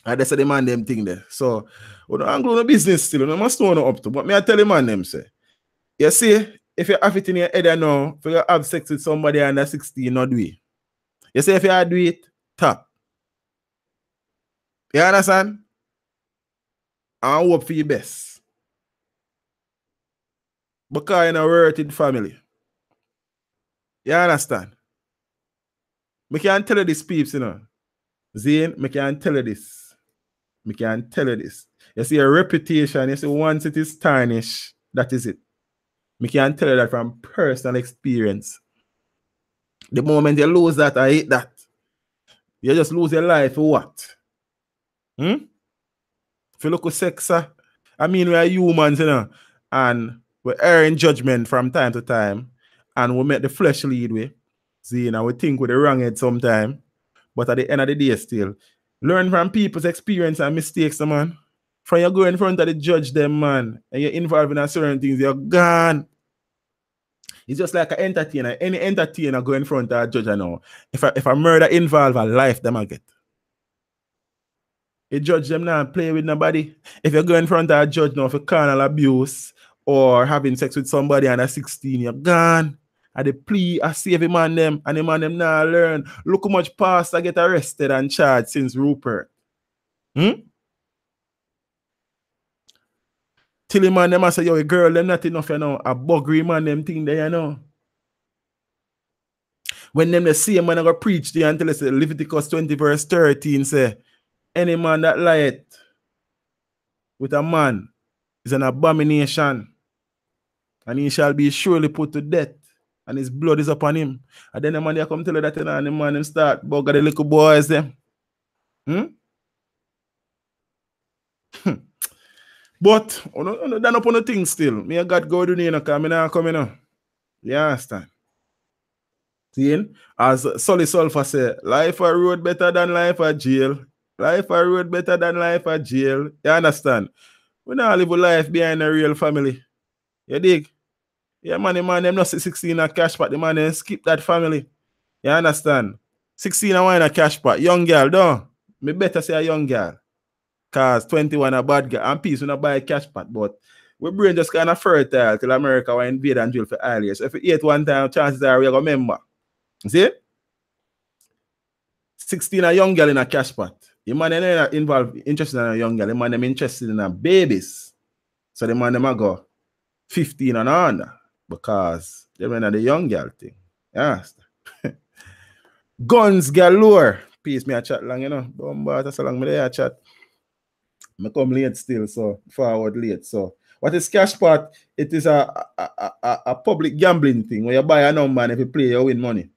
And that's the man them thing there. So, we don't go no business still. We must know up to. But me I tell the man them say, you see, if you have it in your head now, if you have sex with somebody under 16, not do it. You see, if you do it, top. You understand? I hope for your best. Because you're in a worthy family. You understand? I can't tell you this, peeps, you know. Zane, I can't tell you this. I can't tell you this. You see, a reputation, you see, once it is tarnished, that is it. I can't tell you that from personal experience. The moment you lose that, I hate that. You just lose your life for what? If you look at sex, I mean, we are humans, you know, and we err in judgment from time to time, and we make the flesh lead way. See, you know, we think with the wrong head sometimes, but at the end of the day, still learn from people's experience and mistakes, man. From you go in front of the judge, them man, and you're involved in certain things, you're gone. It's just like an entertainer. Any entertainer go in front of a judge, I know. If a murder involve a life, them I get. You judge them now and play with nobody. If you go in front of a judge now for carnal abuse or having sex with somebody under 16, you're gone. And the plea, I save a man them, and the man them now learn. Look how much pastor get arrested and charged since Rupert. Till the man them I say, yo, a girl, them not enough, you know. A buggery man them thing there, you know. When them the same man I go preach there until it's Leviticus 20 verse 13 say, any man that lieth with a man is an abomination, and he shall be surely put to death, and his blood is upon him. And then the man they come tell you that, and the man them start bugger the little boys them. But that up on the thing still. Me and God go do you know, because I not come in. You understand? See, as Sully Sulfur say, life a road better than life a jail. Life a road better than life a jail. You understand? We not live a life behind a real family. You dig? Yeah, man, the man, them not 16 a cash pot. The man, them skip that family. You understand? 16 a wine a cash pot. Young girl, though. Me better say a young girl. Because 21 a bad girl. And peace, we not buy a cash pot. But we brain just kind of fertile till America will invade and drill for all years. So if you eat one time, chances are we are going to remember. See? 16 a young girl in a cash pot. The man not involved, interested in a young girl. The man them interested in a babies. So the man them go 15 and under because they went at the young girl thing. Yes. Guns galore. Peace, me a chat long, you know. Bomba, that's how long me there chat. I come late still, so forward late. So what is cash pot? It is a public gambling thing where you buy a number and if you play, you win money.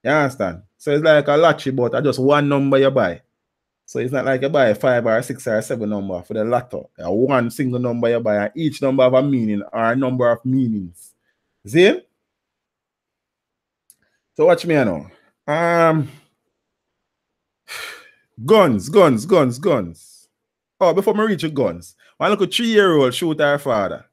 You understand? So it's like a lottery, but I just one number you buy. So it's not like you buy 5 or 6 or 7 number for the lotto. One single number you buy, and each number have a meaning or a number of meanings. See? So watch me now. Guns. Oh, before me reach the guns, one little 3-year-old shoot her father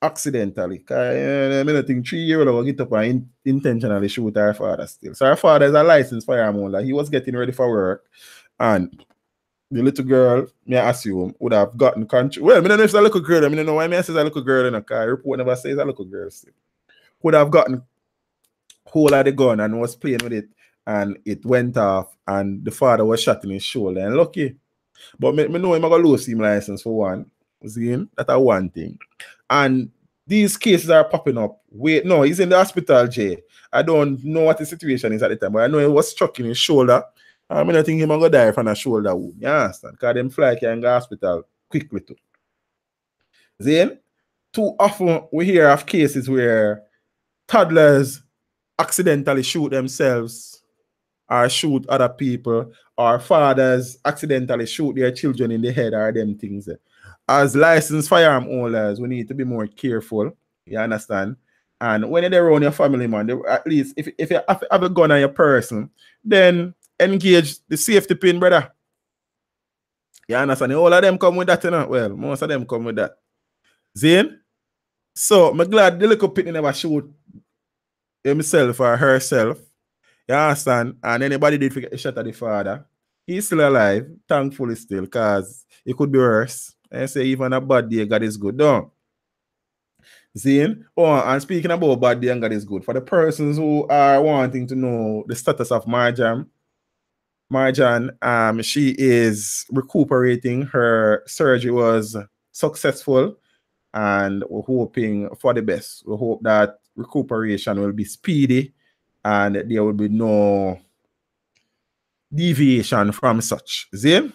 accidentally. I don't think 3-year-old will get up and intentionally shoot her father still. So her father is a licensed firearm holder. He was getting ready for work, and the little girl, me I assume, would have gotten control. Well, I don't know if it's a little girl. I don't know why me I say it's a little girl in a car. Report never says a little girl still. Would have gotten hold of the gun and was playing with it, and it went off, and the father was shot in his shoulder. And lucky. But me know him going to lose him license for one. See, that's one thing. And these cases are popping up. Wait, no, he's in the hospital, Jay. I don't know what the situation is at the time, but I know he was struck in his shoulder. I mean, I think he's going to die from a shoulder wound. You understand? Because them fly can go to hospital quickly too. Then, too often we hear of cases where toddlers accidentally shoot themselves or shoot other people, or fathers accidentally shoot their children in the head, or them things. As licensed firearm owners, we need to be more careful. You understand? And when you're around your family, man, at least if you have a gun on your person, then engage the safety pin, brother. You understand? All of them come with that, you know? Well, most of them come with that. Zane? So, I'm glad the little pitney never shoot himself or herself. You understand? And anybody did forget the shot at the father. He's still alive, thankfully still, because it could be worse. And say even a bad day, God is good. Don't. Zane? Oh, and speaking about bad day and God is good, for the persons who are wanting to know the status of Marjan, she is recuperating. Her surgery was successful, and we're hoping for the best. We hope that recuperation will be speedy and there will be no deviation from such. See?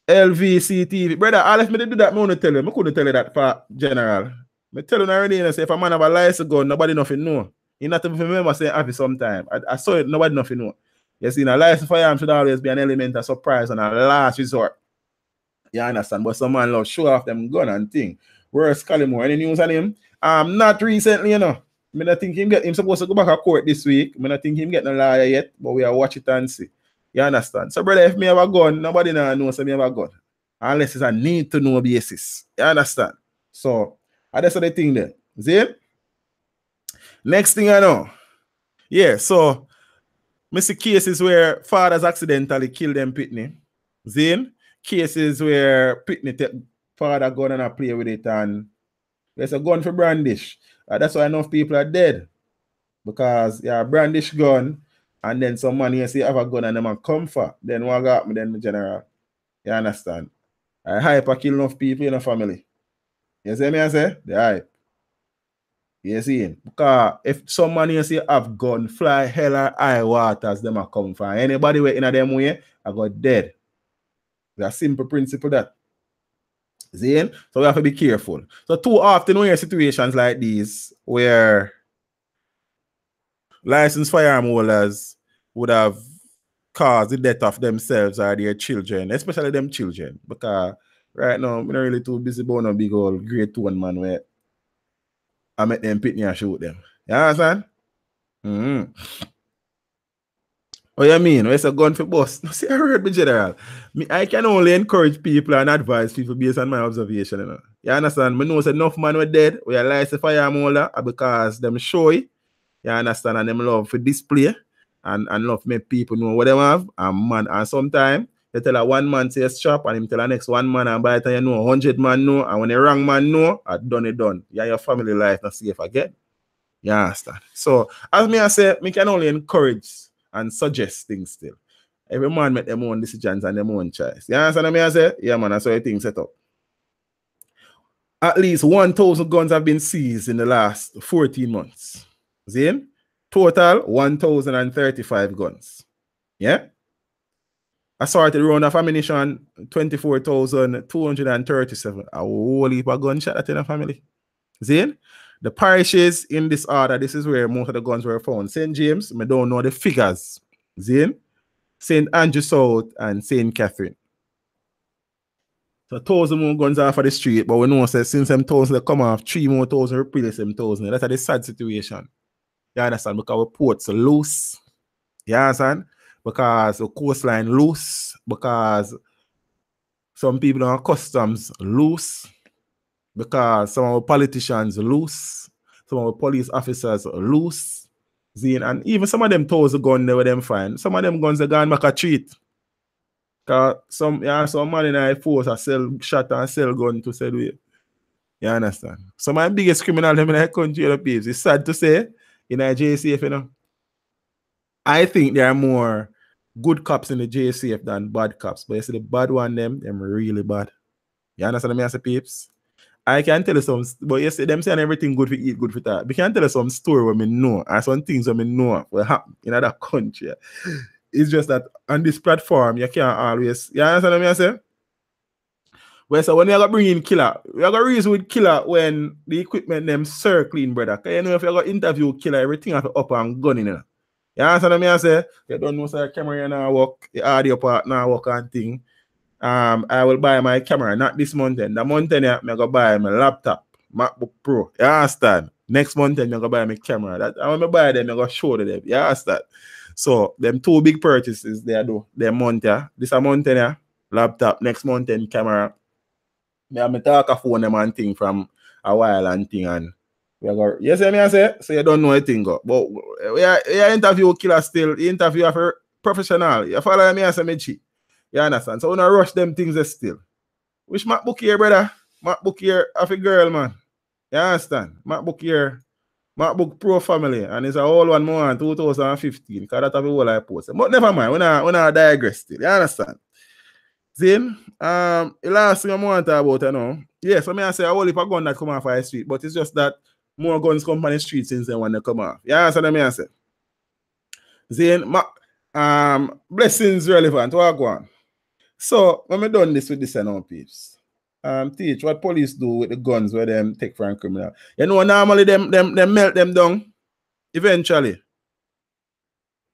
LVCTV. Brother, all if me do that, I want to tell you. I couldn't tell you that for general. I tell you already, you know, say if a man have a license gun, nobody nothing know. You not even remember saying happy sometime. I saw it, nobody nothing know. You see, a license firearm should always be an element of surprise and a last resort. You understand? But some man love show off them gun and thing. Where's Galore? Any news on him? Not recently, you know. I don't think him supposed to go back to court this week. I don't think him getting a lawyer yet, but we are watch it and see. You understand? So, brother, if me have a gun, nobody knows me have a gun. Unless it's a need to know basis. You understand? So, that's the thing there. See? Next thing I know. Yeah, so I see cases where fathers accidentally kill them pitney. Zane? Cases where pitney take father gun and I play with it, and there's a gun for brandish. That's why enough people are dead. Because you brandish gun, and then some man here say have a gun and them a come for. Then what got me then, general? You understand? I hyper kill enough people in a family. You see me I say? The hype. You see? Because if some man here say have gun, fly hell or high waters, them a come for. Anybody where in a them way, I got dead. It's a simple principle that. See? So we have to be careful. So too often we hear situations like these where licensed firearm holders would have caused the death of themselves or their children, especially them children. Because right now, I'm not really too busy about a big old grade 2 man where I make them pitney and shoot them. You understand? What you mean? It's a gun for boss. No, see, I heard me, general. I can only encourage people and advise people based on my observation. You know? You understand? I know enough man were dead. We are licensed firearm holder because them show it. You understand? And them love for display and love make people know what they have. And sometimes you tell a one man say shop and him tell the next one man, and by the time you know 100 man know, and when the wrong man know, I done it done. Yeah, your family life not safe again. You understand? So as me I say, me can only encourage and suggest things still. Every man make them own decisions and them own choice. You understand what I say? Yeah, man, that's how things set up. At least 1,000 guns have been seized in the last 14 months. See? Total 1,035 guns. Yeah? Assorted round of ammunition, 24,237. A whole heap of gunshot in a family. See? The parishes in this order, this is where most of the guns were found. St. James, I don't know the figures. See? St. Andrew South and St. Catherine. So 1,000 more guns off of the street, but we know that since them 1,000 they come off, 3 more 1,000 replace them 1,000. That's a sad situation. You understand? Because our ports are loose. You understand? Because the coastline loose. Because Some people on customs loose because some of our politicians loose, some of our police officers loose. And even some of them toes the gun there with them fine. Some of them guns are gone back a treat. Cause some man in the force a sell shot and sell gun to sell way. You understand? Some of the biggest criminals in the country, the peeps. It's sad to say in a JCF, you know. I think there are more good cops in the JCF than bad cops. But you see the bad one, them really bad. You understand me as a peeps? I can tell you some, but you see them saying everything good for eat, good for that. We can tell you some story what me know, and some things what me know will happen in that country. It's just that on this platform, you can't always, you understand what I say? Well, so when you bring in killer, you got to reason with killer when the equipment them circling, brother. Because you know if you got interview killer, everything have to up and gun in it. You understand what I say? You don't know say camera now work, the audio part now work and thing. I will buy my camera, not this month. The month I'm gonna buy my laptop, MacBook Pro. You understand? Next month I'm gonna buy my camera. That I want to buy them, I'm gonna show them. You understand? So them two big purchases they do. Them month, yeah. This a month, yeah. Laptop, next month camera. Me have me talk a phone them and thing from a while and thing and we go, you see me I say? So you don't know a thing go. But we are interview killer still, interview of a professional. You follow me I say me cheap. You understand? So we don't rush them things still. Which MacBook here, brother? MacBook here of a girl, man. You understand? MacBook here, MacBook Pro family, and it's a whole one more in 2015. Because that's the whole I posted. But never mind, we not digress still. You understand? Then, the last thing I want to talk about, you know, yes, I mean, I say a whole heap of guns that come off the street, but it's just that more guns come on the street since then when they come off. You understand what I say? Then, blessings relevant, what go on? So, when we done this with this and all peeps, teach what police do with the guns where them take from criminal. You know, normally them melt them down eventually.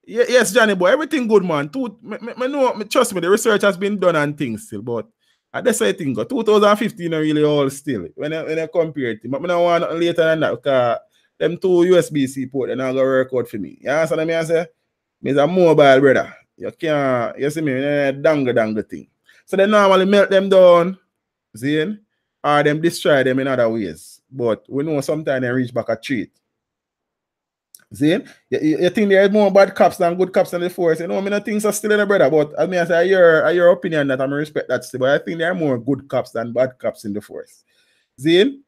Yes, Johnny boy, everything good, man. Trust me, the research has been done and things still, but that's the thing. 2015 are really all still when I compare it. But I don't want nothing later than that because them two USB-C port and not gonna work out for me. You understand what I say? Me's a mobile brother. You can't, you see me, dangle thing. So they normally melt them down, see, or them destroy them in other ways. But we know sometimes they reach back a treat. See, you think there are more bad cops than good cops in the force? You know, I mean, things are still in the brother, but I mean, I say your opinion that I respect that still, but I think there are more good cops than bad cops in the force. See,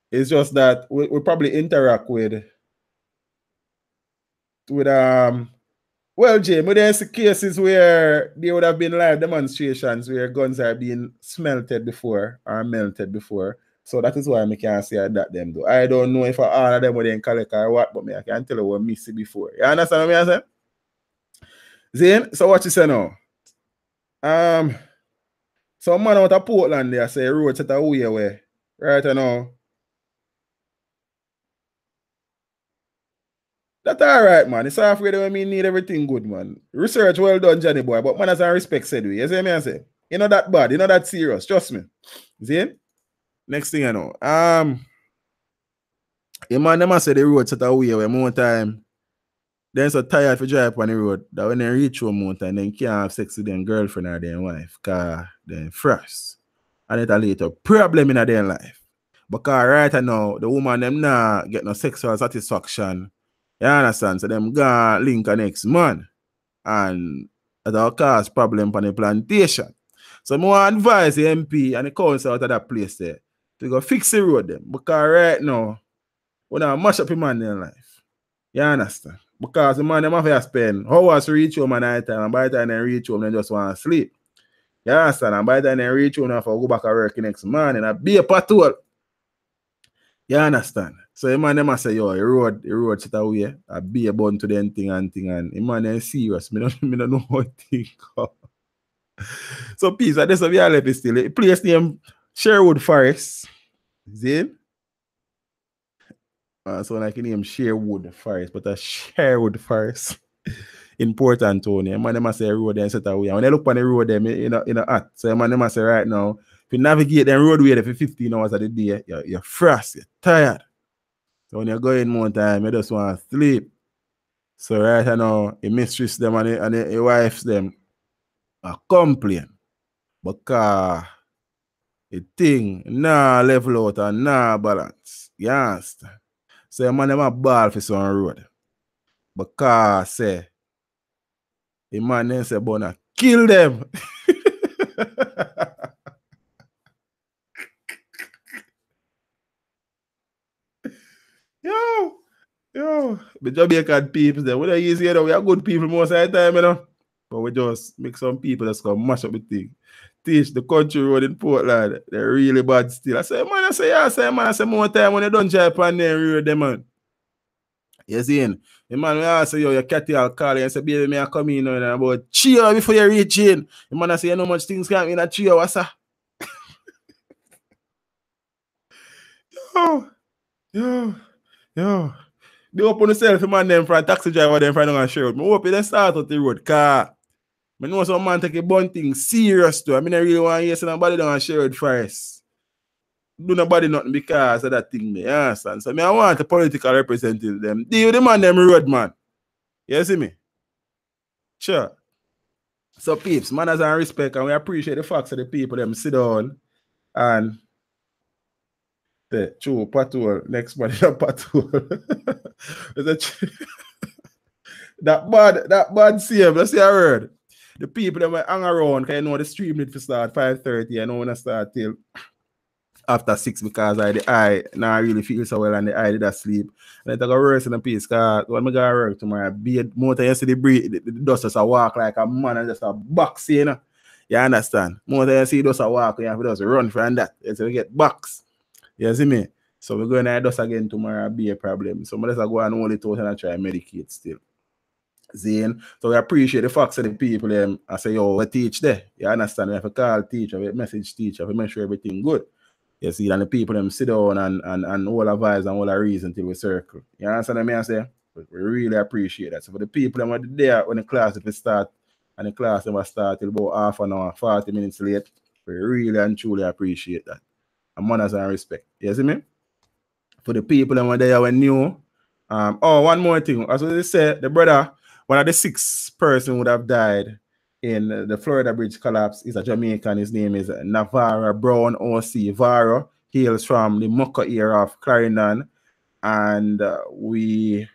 it's just that we probably interact with well, Jim, there's cases where there would have been live demonstrations where guns are being smelted before or melted before. So that is why I can't say that them do. I don't know if all of them were in collect or what, but I can tell you what I see before. You understand what I say? Zane, so what you say now? Some man out of Portland there say road set away. Right now. That's all right, man. It's halfway there when me need everything good, man. Research well done, Johnny boy, but man has a respect said we. You see me I say? You know that bad, you know that serious, trust me. See? Next thing I know. The man them say the road set away where more time. Then so tired for drive on the road that when they reach home more time, then can't have sex with their girlfriend or their wife, cause then frost. And it a later problem in their life. Because right now, the woman them not get no sexual satisfaction. You understand? So them gonna link a next man. And that'll cause problem on the plantation. So I advise the MP and the council out of that place there to go fix the road them. Because right now, we don't mash up a man in their life. You understand? Because the man them have to spend hours to reach home at night time, and by the time they reach home, they just want to sleep. You understand? And by the time they reach home, they have to go back to work the next morning and be a patrol. You understand? So the man them say, yo, the road set away, I be a bun to them thing and the man them serious. Me don't know what thing. So peace, that's what we are left still. The place name Sherwood Forest. See? So like the name Sherwood Forest, but a Sherwood Forest in Port Antonio. Man, them say road then set away. And when they look on the road them in a hat. So man, them say right now, if you navigate the roadway there for 15 hours of the day, you're frost, you're tired. So when you go in more time, you just want to sleep. So right now, the mistress them and the wives them are complain. Because The thing, nah level out and nah balance. You understand? So the man them a ball for some road. Because say the man then say Bona kill them. Yo, the Jamaican people there, we don't easy, you know, we are good people most of the time, you know. But we just make some people that's gonna mash up the thing. Teach the country road in Portland, they're really bad still. I say, man, I say, more time when you don't drive on there, road them, man. You see, the man will ask you, your catty will call you and say, baby, may I come in and about 3 hours before you reach in. The man will say, you know much things can in a 3 hours, sir. Yo. They open yourself, man, them for a taxi driver, them for a shirt. I hope they start out the road, car. I know some man take a bun thing serious too. I mean, I really want to hear somebody down shirt first. Do nobody nothing because of that thing, you understand? So I want a political representative them. Deal with the man, them road, man. You see me? Sure. So peeps, manners and respect, and we appreciate the facts of the people them sit down and the true patrol next month patrol. that bad save. Let's see a word. The people that were hang around, because you know the stream need to start 5:30. I know when I start till after 6 because the eye now really feel so well and the eye did sleep. And I take a worse in the piece because when I go to work tomorrow, be more than you see the dust just a walk like a man and just a box, you know. You understand? More than you see dust a walk, you have to just run from that. So we get box. You see me? So we're going to dust again tomorrow, be a problem. So let's go and hold it out and try and medicate still. Zane. So we appreciate the facts of the people. I say, yo, we teach there. You understand? We have to call teacher, we message teacher, we make sure everything good. You see, and the people them sit down and all our vibes and all our reason till we circle. You understand what I say? We really appreciate that. So for the people that were there when the class if it start and the class never start till about half an hour, 40 minutes late, we really and truly appreciate that. And manners and respect. You see me? For the people that were there when new. One more thing. As we said, the brother, one of the 6 person would have died in the Florida Bridge collapse is a Jamaican. His name is Navarro Brown O.C. Varro. He hails from the Mucka era of Clarendon. And we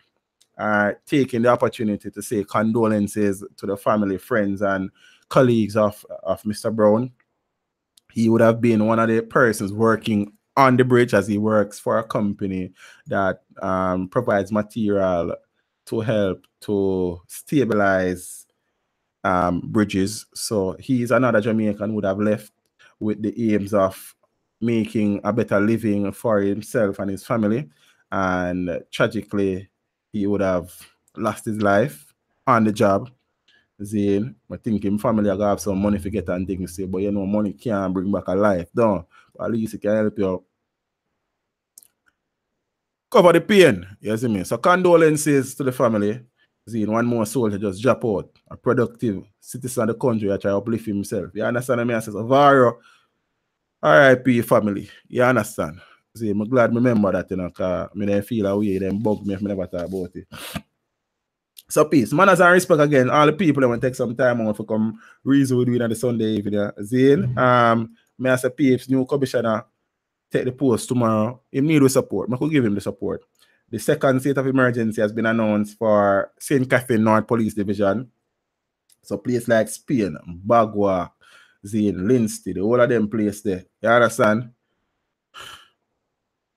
are taking the opportunity to say condolences to the family, friends, and colleagues of Mr. Brown. He would have been one of the persons working on the bridge as he works for a company that provides material to help to stabilize bridges. So he's another Jamaican who would have left with the aims of making a better living for himself and his family. And tragically, he would have lost his life on the job. Zane, I think him family are gonna have some money to get and things, say, but you know, money can't bring back a life, don't. But at least it can help you cover the pain. You see me? So condolences to the family. Zane, one more soldier just drop out. A productive citizen of the country that try to uplift himself. You understand what I say? So Varo, RIP family. You understand? See, I'm glad I remember that, you know, because I don't feel a way, them bug me if I never talk about it. So peace, manners and respect again. All the people that want to take some time out to come reason with you on the Sunday evening. Zane, may I say peeps, new commissioner, take the post tomorrow. He need the support. I could give him the support. The second state of emergency has been announced for St. Catherine North Police Division. So place like Spain, Bagua, Zane, Lindsay, the whole of them place there. You understand?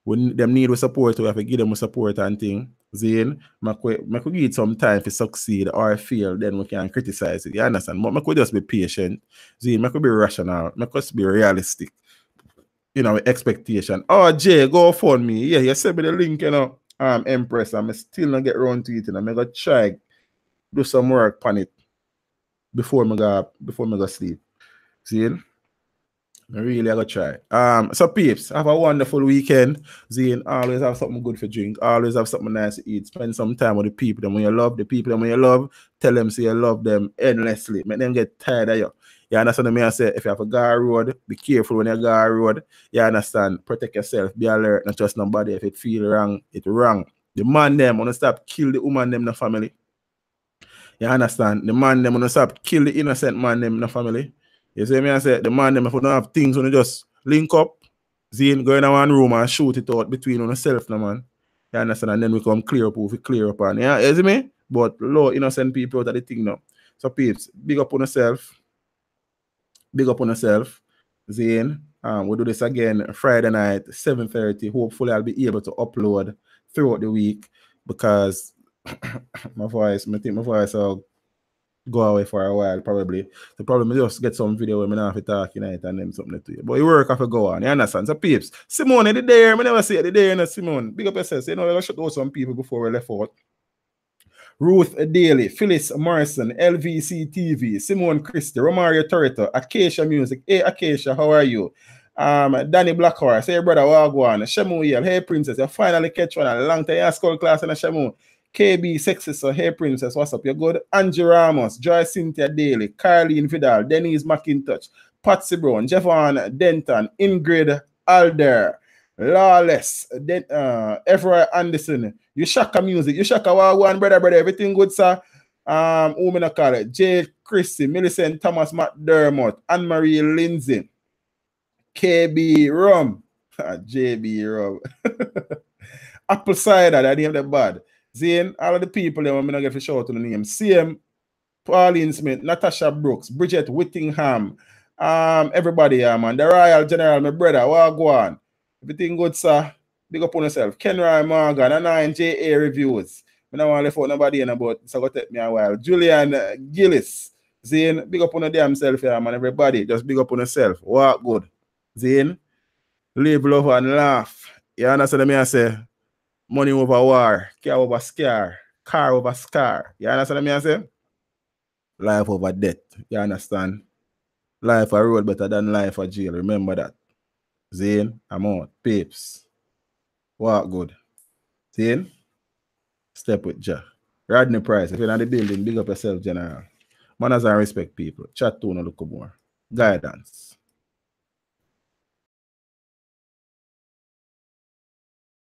When them need the support, we have to give them support and thing. Zane, I could give it some time to succeed or fail, then we can criticize it. You understand? But I could just be patient. Zane, I could be rational. I could be realistic. You know, expectation. Oh, Jay, go fund me. Yeah, you send me the link, you know, Empress. I'm still not get around to it, and I'm gonna try do some work on it before I go sleep. See? I really gotta try. So peeps, have a wonderful weekend. Zane, always have something good for drink, always have something nice to eat. Spend some time with the people that when you love, the people that when you love, tell them say you love them endlessly. Make them get tired of you. You understand what I say? If you have a guy road, be careful when you go road. You understand? Protect yourself, be alert, not trust nobody. If it feel wrong, it's wrong. The man them wanna stop kill the woman them in the family. You understand? The man them wanna stop kill the innocent man them in the family. You see me? I say the man them if you don't have things when you just link up, Zane, go in one room and shoot it out between yourself, no man. You understand? And then we come clear up, we clear up. And, yeah, you see me? But low innocent people out of the thing now. So, peeps, big up on yourself. Big up on yourself. Zane, we'll do this again Friday night, 7:30. Hopefully, I'll be able to upload throughout the week because my voice, I think my voice will go away for a while, probably. The problem is just get some video where I have to talk tonight and then something to you. But you work have to go on, you understand? So, peeps, Simone, the day, I never say the day, you know, Simone. Big up yourself. So, you know, we'll shut out some people before we left out. Ruth Daly, Phyllis Morrison, LVC TV, Simone Christie, Romario Torito, Acacia Music. Hey, Acacia, how are you? Danny Blackhorse, hey, brother, Wagwan, Shamu Yel, hey, Princess, you finally catch one. A long time, you school class in a Shamu. KB Sexy, so hey, Princess, what's up? You good? Angie Ramos, Joy Cynthia Daly, Carleen Vidal, Denise McIntosh, Patsy Brown, Jevon Denton, Ingrid Alder, Lawless, Everett Anderson, you Shaka Music, you Shaka Wagwan, brother, everything good, sir. Who me call it? Jay Christie, Millicent Thomas McDermott, Anne-Marie Lindsay, KB Rum, JB Rum, Apple Cider, that name that bad. Zane, all of the people that I'm going to get for shout to the name. CM, Pauline Smith, Natasha Brooks, Bridget Whittingham, everybody, man. The Royal General, my brother, Wagwan. Everything good, sir. Big up on yourself. Kenroy Morgan, and 9JA Reviews. I don't want to let nobody in about it's going to take me a while. Julian Gillis. Zane, big up on your damn self, yeah, man. Everybody, just big up on yourself. Walk good. Zane, live, love, and laugh. You understand me? I say, money over war, car over scar, car over scar. You understand me? I say? Life over death. You understand? Life a road better than life a jail. Remember that. Zane, I'm out. Papes. Walk good. Zane, step with Jah. Rodney Price, if you're in the building, big up yourself, General. Manners and respect people. Chat to no look more. Guidance.